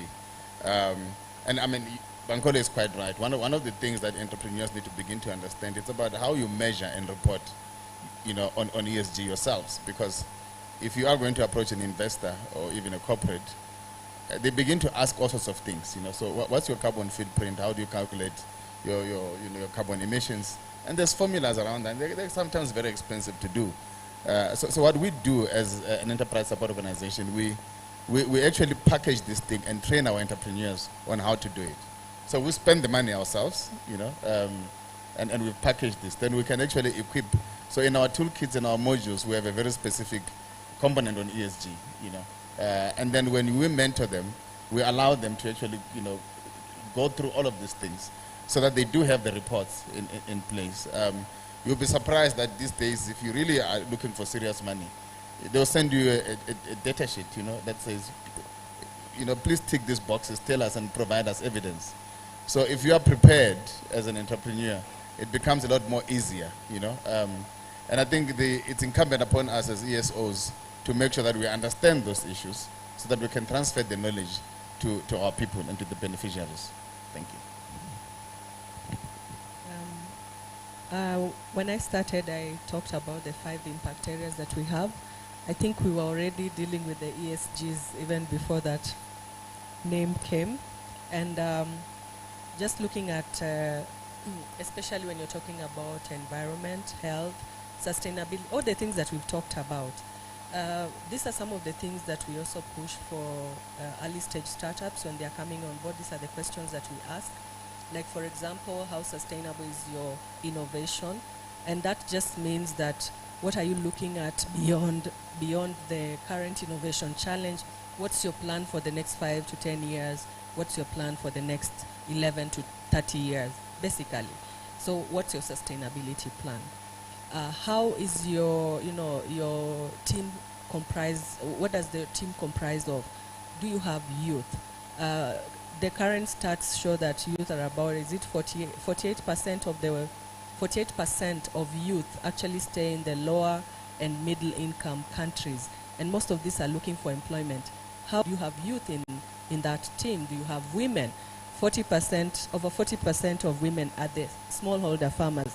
And I mean, Bankole is quite right. One of the things that entrepreneurs need to begin to understand is about how you measure and report, on ESG yourselves. Because if you are going to approach an investor or even a corporate, they begin to ask all sorts of things. So what's your carbon footprint? How do you calculate your carbon emissions? And there's formulas around that. They're sometimes very expensive to do. So what we do as an enterprise support organization, we actually package this thing and train our entrepreneurs on how to do it. So we spend the money ourselves, and we package this. Then we can actually equip. So in our toolkits and our modules, we have a very specific component on ESG, and then when we mentor them, we allow them to actually, go through all of these things so that they do have the reports in place. You'll be surprised that these days, if you really are looking for serious money, they'll send you a data sheet, that says, please tick these boxes, tell us and provide us evidence. So if you are prepared as an entrepreneur, it becomes a lot more easier, And I think it's incumbent upon us as ESOs to make sure that we understand those issues so that we can transfer the knowledge to our people and to the beneficiaries. Thank you. When I started, I talked about the 5 impact areas that we have. I think we were already dealing with the ESGs even before that name came. And just looking at, especially when you're talking about environment, health, sustainability, all the things that we've talked about. These are some of the things that we also push for early stage startups when they are coming on board. These are the questions that we ask. Like, for example, how sustainable is your innovation? And that just means that what are you looking at beyond the current innovation challenge? What's your plan for the next 5 to 10 years? What's your plan for the next 11 to 30 years, basically? So what's your sustainability plan? How is your team comprised? What does the team comprise of? Do you have youth? The current stats show that youth are about, 48% of the 48% of youth actually stay in the lower and middle income countries, and most of these are looking for employment. How do you have youth in that team? Do you have women? 40%, over 40% of women are the smallholder farmers.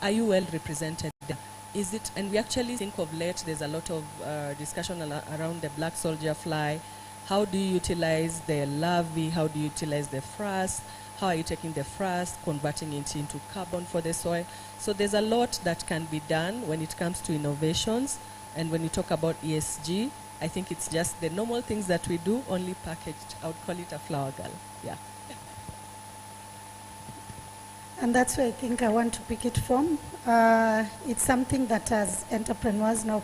Are you well represented there? Is it, and we actually think of late, there's a lot of discussion around the black soldier fly. How do you utilize the larvae? How do you utilize the frass? How are you taking the frass, converting it into carbon for the soil? So there's a lot that can be done when it comes to innovations. And when you talk about ESG, I think it's just the normal things that we do, only packaged. I would call it a flower girl. Yeah. And that's where I think I want to pick it from. It's something that as entrepreneurs, now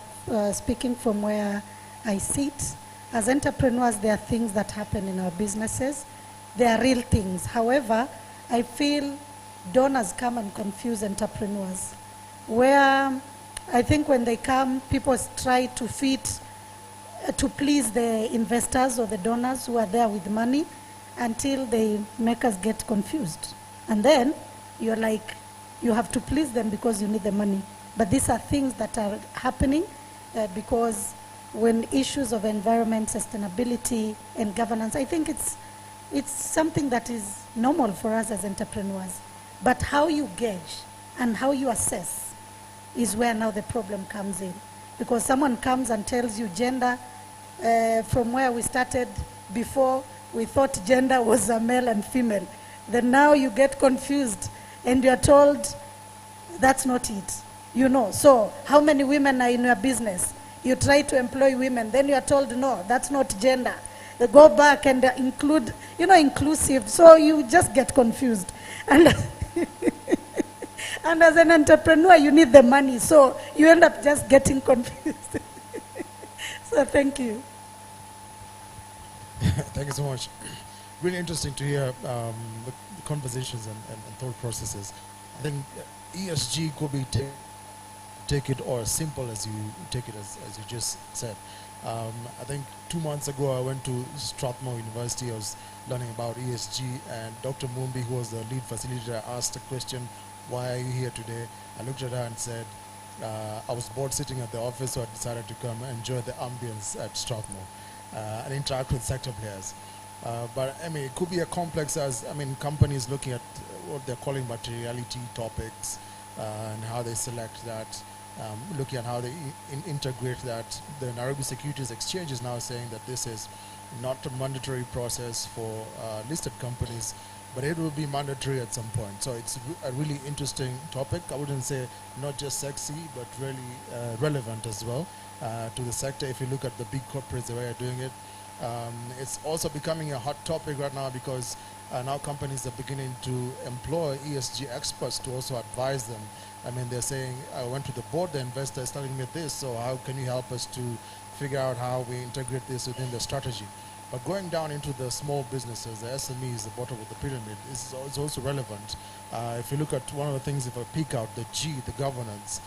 speaking from where I sit, as entrepreneurs, there are things that happen in our businesses. They are real things. However, I feel donors come and confuse entrepreneurs. Where I think when they come, people try to fit, to please the investors or the donors who are there with money until they make us get confused. And then you're like, you have to please them because you need the money. But these are things that are happening because when issues of environment, sustainability, and governance, I think it's something that is normal for us as entrepreneurs. But how you gauge and how you assess is where now the problem comes in. Because someone comes and tells you gender, from where we started before, we thought gender was a male and female. Then now you get confused and you're told that's not it. You know, so how many women are in your business? You try to employ women, then you're told no, that's not gender. They go back and include, inclusive. So you just get confused. And, and as an entrepreneur, you need the money. So you end up just getting confused. So thank you. Thank you so much. Really interesting to hear the conversations and thought processes. I think ESG could be take it or as simple as you take it, as you just said. I think 2 months ago I went to Strathmore University. I was learning about ESG, and Dr. Mumbi, who was the lead facilitator, asked a question, why are you here today? I looked at her and said, I was bored sitting at the office, so I decided to come and enjoy the ambience at Strathmore and interact with sector players. But I mean, it could be a complex as, companies looking at what they're calling materiality topics and how they select that, looking at how they integrate that. The Nairobi Securities Exchange is now saying that this is not a mandatory process for listed companies, but it will be mandatory at some point. So it's a really interesting topic. I wouldn't say not just sexy, but really relevant as well to the sector. If you look at the big corporates, the way they're doing it, it's also becoming a hot topic right now because now companies are beginning to employ ESG experts to also advise them. They're saying, I went to the board, the investor is telling me this, so how can you help us to figure out how we integrate this within the strategy? But going down into the small businesses, the SMEs, the bottom of the pyramid, is also relevant. If you look at one of the things, if I pick out the G, the governance,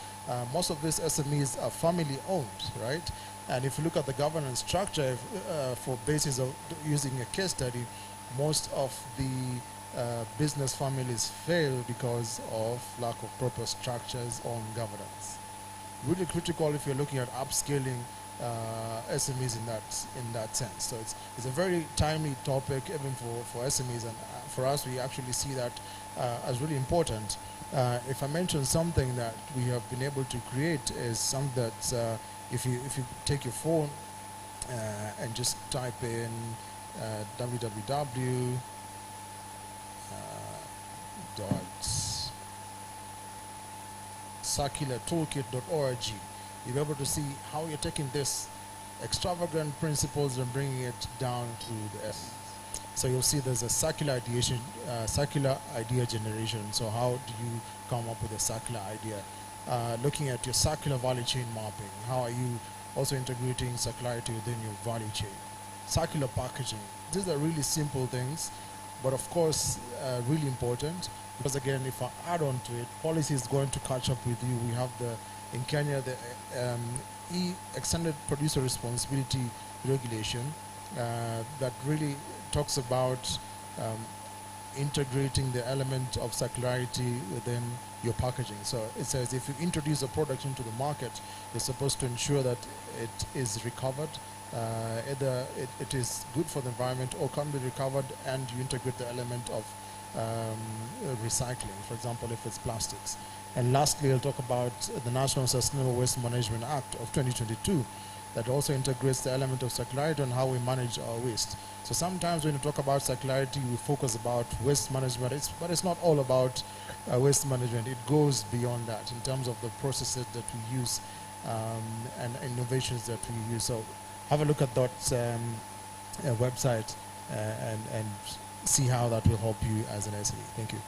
most of these SMEs are family owned, right? And if you look at the governance structure, for basis of using a case study, most of the business families fail because of lack of proper structures on governance. Really critical if you're looking at upscaling SMEs in that sense. So it's a very timely topic even for SMEs, and for us we actually see that as really important. If I mention something that we have been able to create is something that if you take your phone and just type in www.circulartoolkit.org, you'll be able to see how you're taking this extravagant principles and bringing it down to the S. So you'll see there's a circular ideation, circular idea generation. So how do you come up with a circular idea? Looking at your circular value chain mapping, how are you also integrating circularity within your value chain? Circular packaging. These are really simple things, but of course really important, because again, if I add on to it, policy is going to catch up with you. We have in Kenya, the extended producer responsibility regulation that really talks about integrating the element of circularity within your packaging. So it says if you introduce a product into the market, you're supposed to ensure that it is recovered, either it is good for the environment or can be recovered, and you integrate the element of recycling, for example, if it's plastics. And lastly, I'll talk about the National Sustainable Waste Management Act of 2022 that also integrates the element of circularity on how we manage our waste. So sometimes when you talk about circularity, we focus about waste management, but it's not all about waste management. It goes beyond that in terms of the processes that we use and innovations that we use. So have a look at that website and see how that will help you as an SME. Thank you.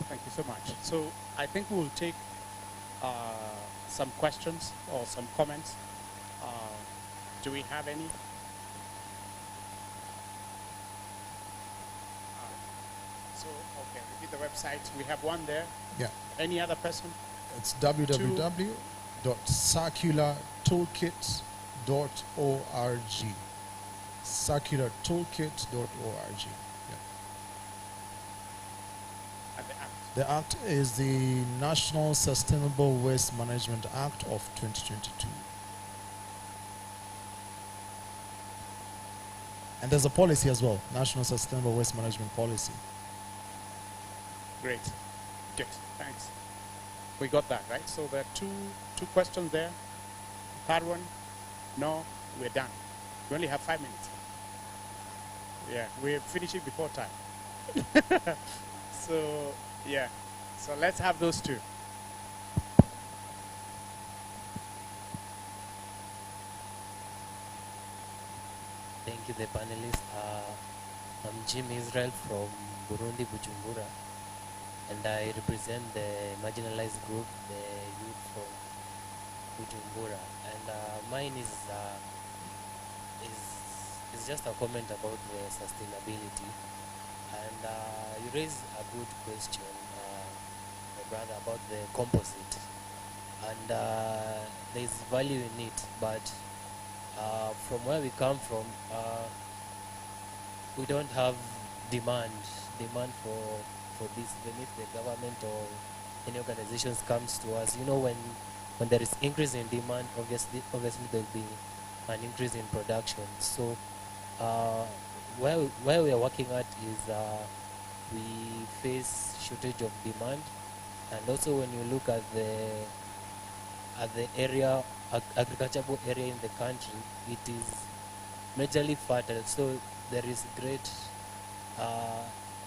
Thank you so much. So I think we'll take some questions or some comments. Do we have any? So, okay, repeat the website. We have one there. Yeah. Any other person? It's www.circulartoolkit.org. Circulartoolkit.org. And the act. The act is the National Sustainable Waste Management Act of 2022. And there's a policy as well, National Sustainable Waste Management Policy. Great. Good. Thanks. We got that, right? So there are two questions there. Third one, no, we're done. We only have 5 minutes. Yeah, we're finishing before time. So, yeah. So let's have those two. Thank you, the panelists. I'm Jim Israel from Burundi, Bujumbura, and I represent the marginalized group, the youth from Bujumbura. And mine is just a comment about the sustainability. And you raised a good question, my brother, about the composite. And there is value in it, but from where we come from, we don't have demand for this. Even if the government or any organizations comes to us, you know, when there is increase in demand, obviously there will be an increase in production. So where we are working at is we face shortage of demand, and also when you look at the area, agricultural area in the country, it is majorly fertile. So there is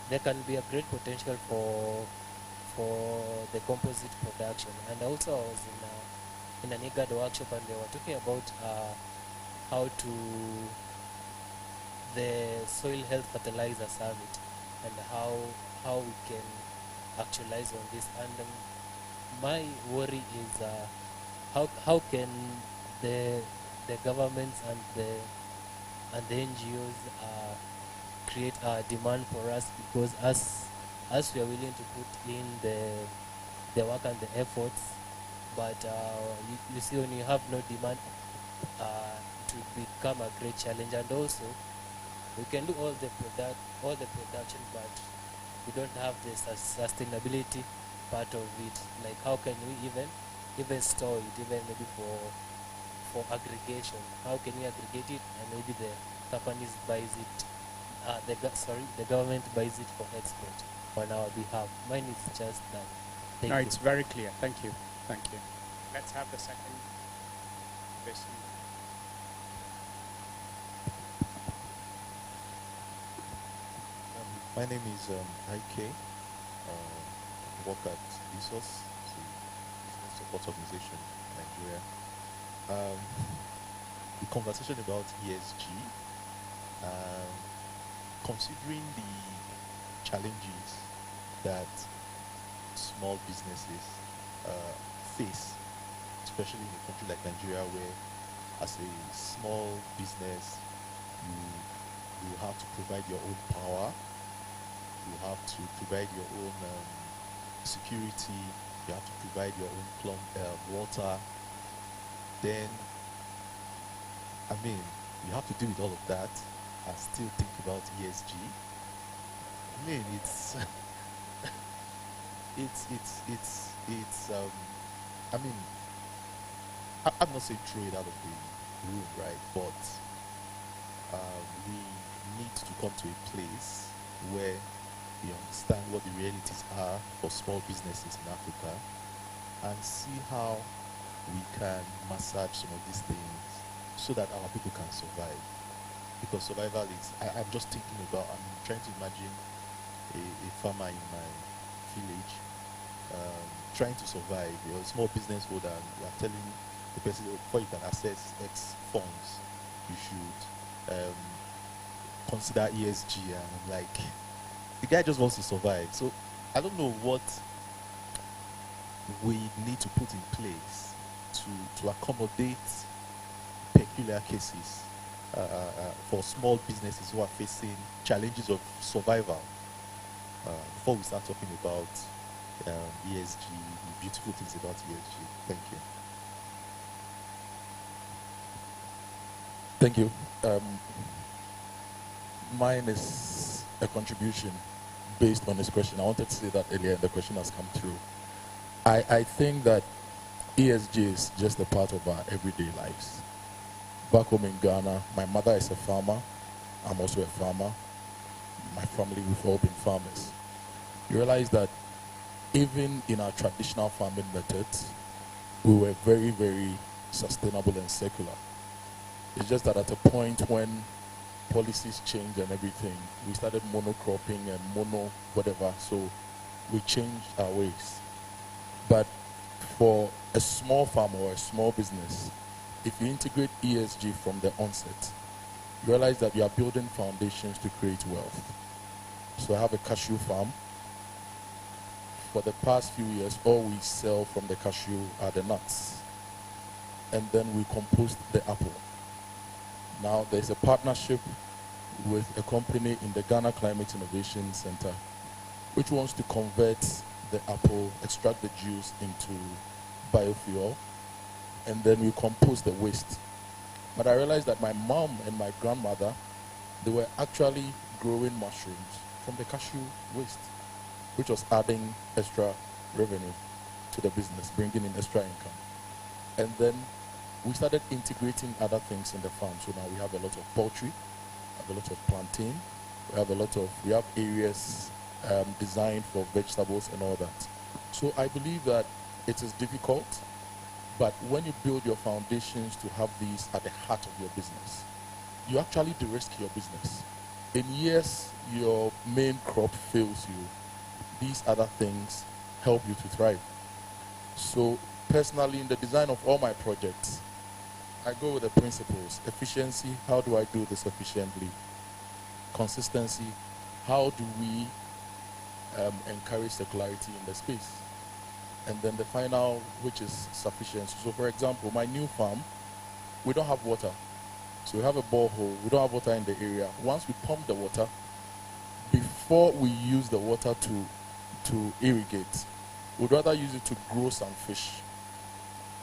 there can be a great potential for the composite production. And also I was in an IGAD workshop, and they were talking about how to the soil health fertilizer summit and how we can actualize on this. And my worry is how can the governments and the NGOs create a demand for us, because as we are willing to put in the work and the efforts, but you see, when you have no demand, it will become a great challenge. And also we can do all the production, but we don't have the sustainability part of it. Like, how can we even store it, even maybe for aggregation? How can we aggregate it, and maybe the companies buys it, the government buys it for export on our behalf? Mine is just that. Thank you. It's very clear. Thank you. Thank you. Let's have the second question. My name is IK. Work at ASOS, the Business Sports Organization in Nigeria. The conversation about ESG, considering the challenges that small businesses face, especially in a country like Nigeria, where as a small business, you have to provide your own power, you have to provide your own security, you have to provide your own water, then, I mean, you have to deal with all of that and still think about ESG. I mean, it's, I mean, I'm not saying throw it out of the room, right? But we need to come to a place where we understand what the realities are for small businesses in Africa and see how we can massage some of these things so that our people can survive. Because survival is, I'm just thinking about, I'm trying to imagine a farmer in my village trying to survive. You're a small business holder and you are telling the person, before you can access X funds, you should consider ESG, and I'm like, the guy just wants to survive. So I don't know what we need to put in place to accommodate peculiar cases for small businesses who are facing challenges of survival before we start talking about ESG, the beautiful things about ESG. Thank you. Thank you. Mine is a contribution based on this question. I wanted to say that earlier, and the question has come through. I think that ESG is just a part of our everyday lives. Back home in Ghana, my mother is a farmer. I'm also a farmer. My family, we've all been farmers. You realize that even in our traditional farming methods, we were very, very sustainable and secular. It's just that at a point when policies changed and everything, we started monocropping and mono whatever, so we changed our ways. But for a small farmer or a small business, if you integrate ESG from the onset, you realize that you are building foundations to create wealth. So I have a cashew farm. For the past few years, all we sell from the cashew are the nuts. And then we compost the apple. Now there's a partnership with a company in the Ghana Climate Innovation Center, which wants to convert the apple, extract the juice into biofuel, and then we compost the waste. But I realized that my mom and my grandmother, they were actually growing mushrooms from the cashew waste, which was adding extra revenue to the business, bringing in extra income. And then we started integrating other things in the farm. So now we have a lot of poultry, we have a lot of plantain, we have areas designed for vegetables and all that. So I believe that it is difficult, but when you build your foundations to have these at the heart of your business, you actually de-risk your business. In years your main crop fails you, these other things help you to thrive. So personally, in the design of all my projects, I go with the principles. Efficiency, how do I do this efficiently? Consistency, how do we encourage circularity in the space? And then the final, which is sufficiency. So for example, my new farm, we don't have water. So we have a borehole, we don't have water in the area. Once we pump the water, before we use the water to irrigate, we'd rather use it to grow some fish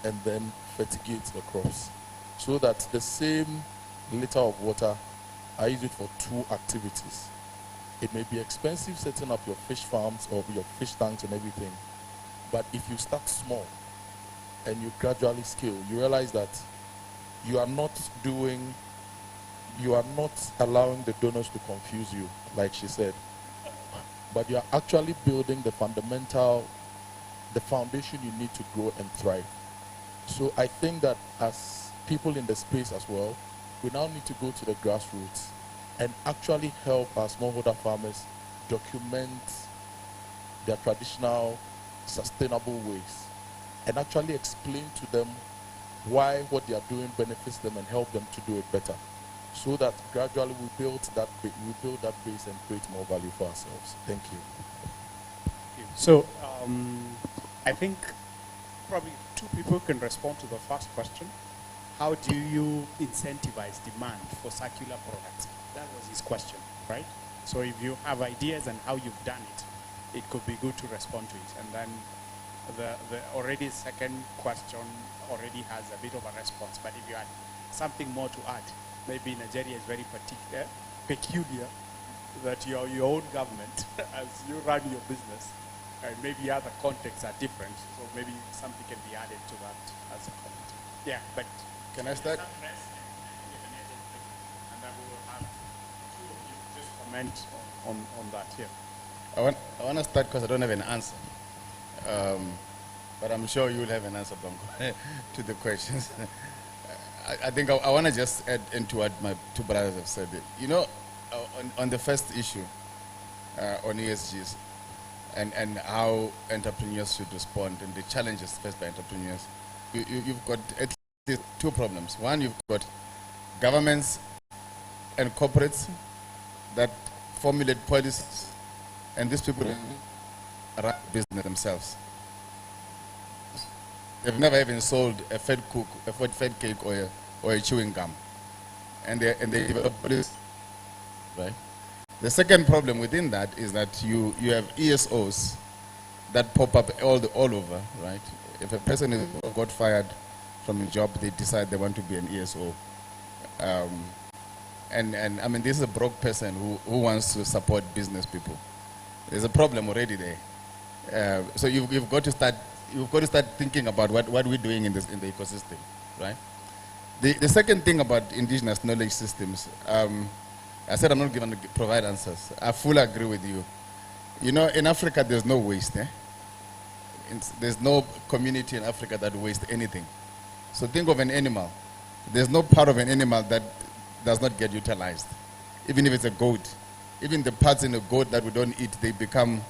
and then fertigate the crops. So that the same liter of water, I use it for 2 activities. It may be expensive setting up your fish farms or your fish tanks and everything, but if you start small and you gradually scale, you realize that you are not allowing the donors to confuse you, like she said, but you are actually building the foundation you need to grow and thrive. So I think that as people in the space as well, we now need to go to the grassroots and actually help our smallholder farmers document their traditional sustainable ways and actually explain to them why what they are doing benefits them and help them to do it better, so that gradually we build that base and create more value for ourselves. Thank you. So I think probably two people can respond to the first question. How do you incentivize demand for circular products? That was his question, right? So if you have ideas and how you've done it, it could be good to respond to it. And then the already second question already has a bit of a response. But if you had something more to add, maybe Nigeria is very peculiar, that your own government, as you run your business, and maybe other contexts are different, so maybe something can be added to that as a comment. Yeah, but can I start? And then we will have two of you just comment on that here. I want to start because I don't have an answer. But I'm sure you will have an answer, Bongo, to the questions. I think I want to just add into what my two brothers have said. You know, on the first issue, on ESGs, and how entrepreneurs should respond, and the challenges faced by entrepreneurs, you've got at least two problems. One, you've got governments and corporates that formulate policies, and these people run business themselves. They've never even sold a fed cake or a chewing gum, and they develop policies, right? The second problem within that is that you have ESOs that pop up all over, right? If a person got fired from a job, they decide they want to be an ESO. And I mean, this is a broke person who wants to support business people. There's a problem already there. So you've got to start thinking about what we're doing in the ecosystem, right? The second thing about indigenous knowledge systems, I said I'm not going to provide answers. I fully agree with you. You know, in Africa, there's no waste. There's no community in Africa that wastes anything. So think of an animal. There's no part of an animal that does not get utilized. Even if it's a goat. Even the parts in a goat that we don't eat, they become,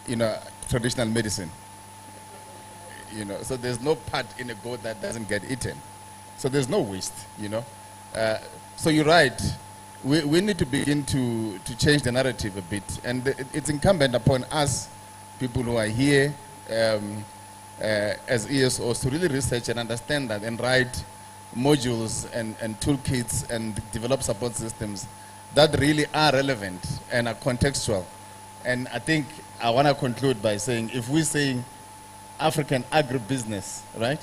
you know, traditional medicine. You know, so there's no part in a goat that doesn't get eaten. So there's no waste, you know. So you're right. We need to begin to change the narrative a bit. And it's incumbent upon us, people who are here as ESOs, to really research and understand that and write modules and toolkits and develop support systems that really are relevant and are contextual. And I think I want to conclude by saying, if we're saying African agribusiness, right?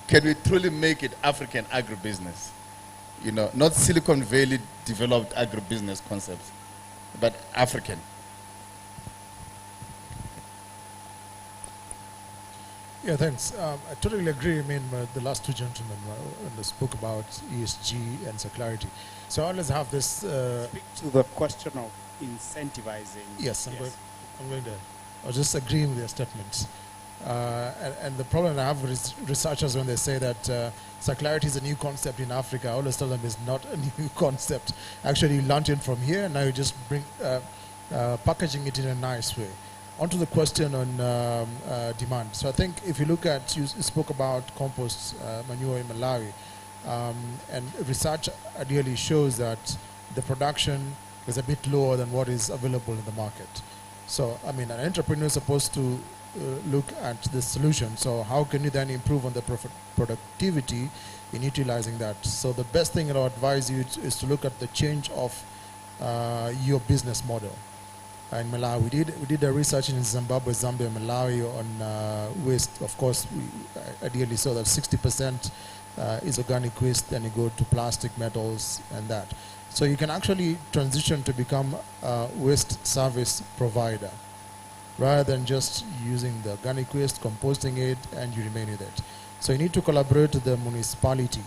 Can we truly make it African agribusiness? You know, not Silicon Valley developed agribusiness concepts, but African. Yeah, thanks. I totally agree. I mean, the last two gentlemen when they spoke about ESG and circularity. So I always have this. Speak to the question of incentivizing. Yes, I'm going there. I was just agreeing with their statements. And the problem I have with researchers when they say that circularity is a new concept in Africa, I always tell them it's not a new concept. Actually, you learned it from here, and now you just bring packaging it in a nice way. On to the question on demand. So I think if you look at, you spoke about compost manure in Malawi, and research ideally shows that the production is a bit lower than what is available in the market. So, I mean, an entrepreneur is supposed to look at the solution. So how can you then improve on the productivity in utilizing that? So the best thing I'll advise you is to look at the change of your business model. In Malawi, we did a research in Zimbabwe, Zambia, Malawi on waste. Of course, we ideally saw that 60% is organic waste, and you go to plastic, metals, and that. So you can actually transition to become a waste service provider, rather than just using the organic waste, composting it, and you remain with it. So you need to collaborate with the municipality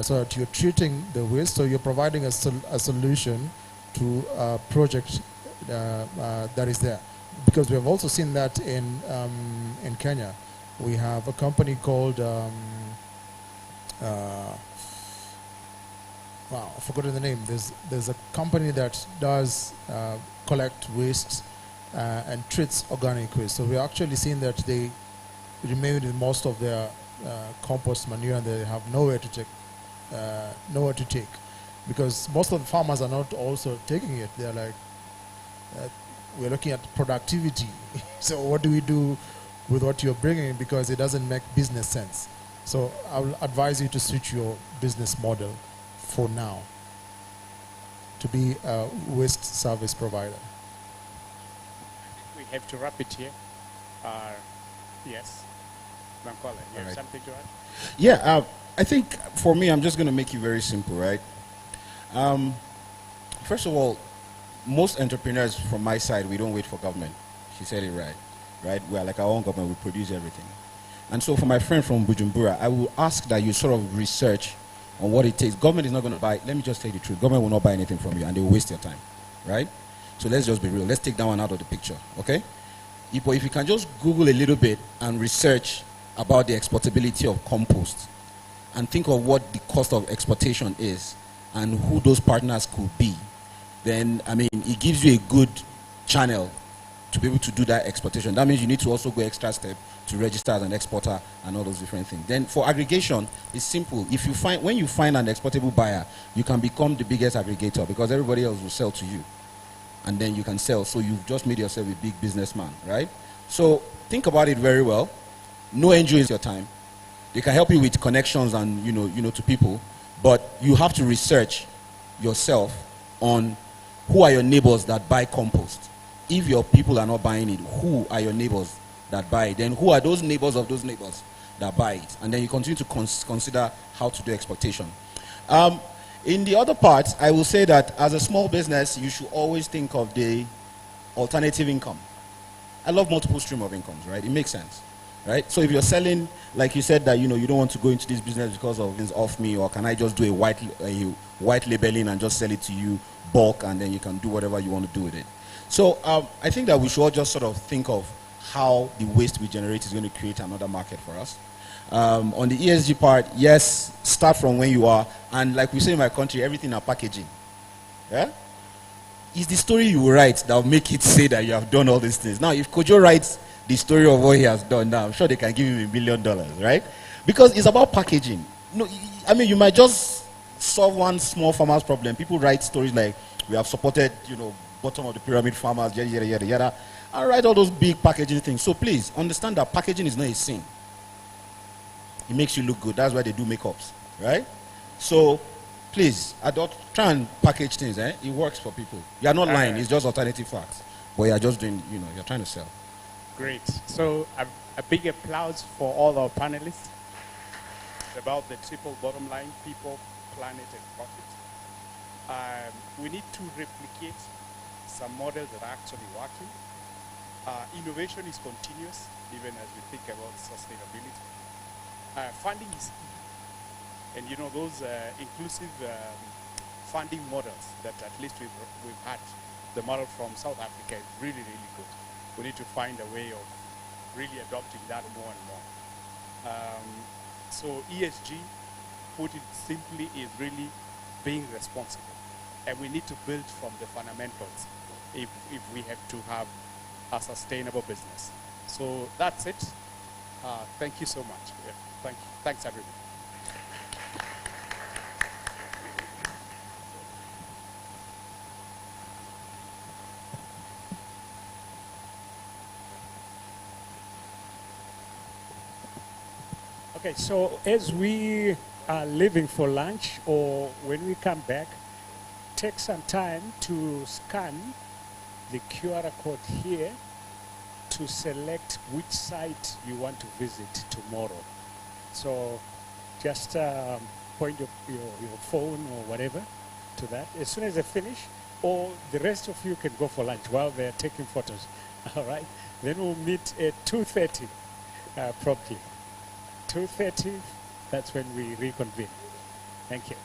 so that you're treating the waste, so you're providing a solution to a project that is there. Because we have also seen that in Kenya. We have a company called, wow, I've forgotten the name. There's a company that does collect waste and treats organic waste. So we're actually seeing that they remain with most of their compost manure, and they have nowhere to take, because most of the farmers are not also taking it. They're like, we're looking at productivity. So what do we do with what you're bringing, because it doesn't make business sense. So I will advise you to switch your business model for now to be a waste service provider. We have to wrap it here. Yes. Mankola, you have something to add? Yeah, I think for me, I'm just going to make it very simple, right? First of all, most entrepreneurs from my side, we don't wait for government. She said it right? We are like our own government, we produce everything. And so for my friend from Bujumbura, I will ask that you sort of research on what it takes. Government is not going to buy, let me just tell you the truth, government will not buy anything from you, and they will waste your time, right? So let's just be real. Let's take that one out of the picture, okay? If you can just Google a little bit and research about the exportability of compost and think of what the cost of exportation is and who those partners could be, then, I mean, it gives you a good channel to be able to do that exportation. That means you need to also go extra step to register as an exporter and all those different things. Then for aggregation, it's simple. When you find an exportable buyer, you can become the biggest aggregator, because everybody else will sell to you. And then you can sell. So you've just made yourself a big businessman, right? So think about it very well. No NGO is your time. They can help you with connections and, to people. But you have to research yourself on who are your neighbors that buy compost. If your people are not buying it, who are your neighbors that buy it? Then who are those neighbors of those neighbors that buy it? And then you continue to consider how to do exportation. In the other part, I will say that as a small business, you should always think of the alternative income. I love multiple stream of incomes, right? It makes sense, right? So if you're selling, like you said, that you don't want to go into this business because of things off me, or can I just do a white labeling and just sell it to you bulk, and then you can do whatever you want to do with it. So I think that we should all just sort of think of how the waste we generate is going to create another market for us. On the ESG part, yes, start from where you are. And like we say in my country, everything are packaging. Yeah? It's the story you write that will make it say that you have done all these things. Now, if Kojo writes the story of what he has done now, I'm sure they can give him $1 billion, right? Because it's about packaging. No, I mean, you might just solve one small farmer's problem. People write stories like, we have supported, bottom of the pyramid farmers, yada, yada, yada, yada. I write all those big packaging things. So please, understand that packaging is not a sin. It makes you look good. That's why they do makeups, right? So, please, I don't try and package things. It works for people. You are not lying. It's just alternative facts. But you are just doing, you're trying to sell. Great. So, a big applause for all our panelists about the triple bottom line: people, planet, and profit. We need to replicate some models that are actually working. Innovation is continuous, even as we think about sustainability. Funding is key. And those inclusive funding models that at least we've had, the model from South Africa is really, really good. We need to find a way of really adopting that more and more. So ESG, put it simply, is really being responsible. And we need to build from the fundamentals if we have to have a sustainable business. So that's it. Thank you so much. Yeah, thank you. Thanks, everybody. Okay, so as we are leaving for lunch, or when we come back, take some time to scan the QR code here to select which site you want to visit tomorrow. So just point your phone or whatever to that. As soon as they finish, or the rest of you can go for lunch while they're taking photos. All right? Then we'll meet at 2:30 promptly. 2:30, that's when we reconvene. Thank you.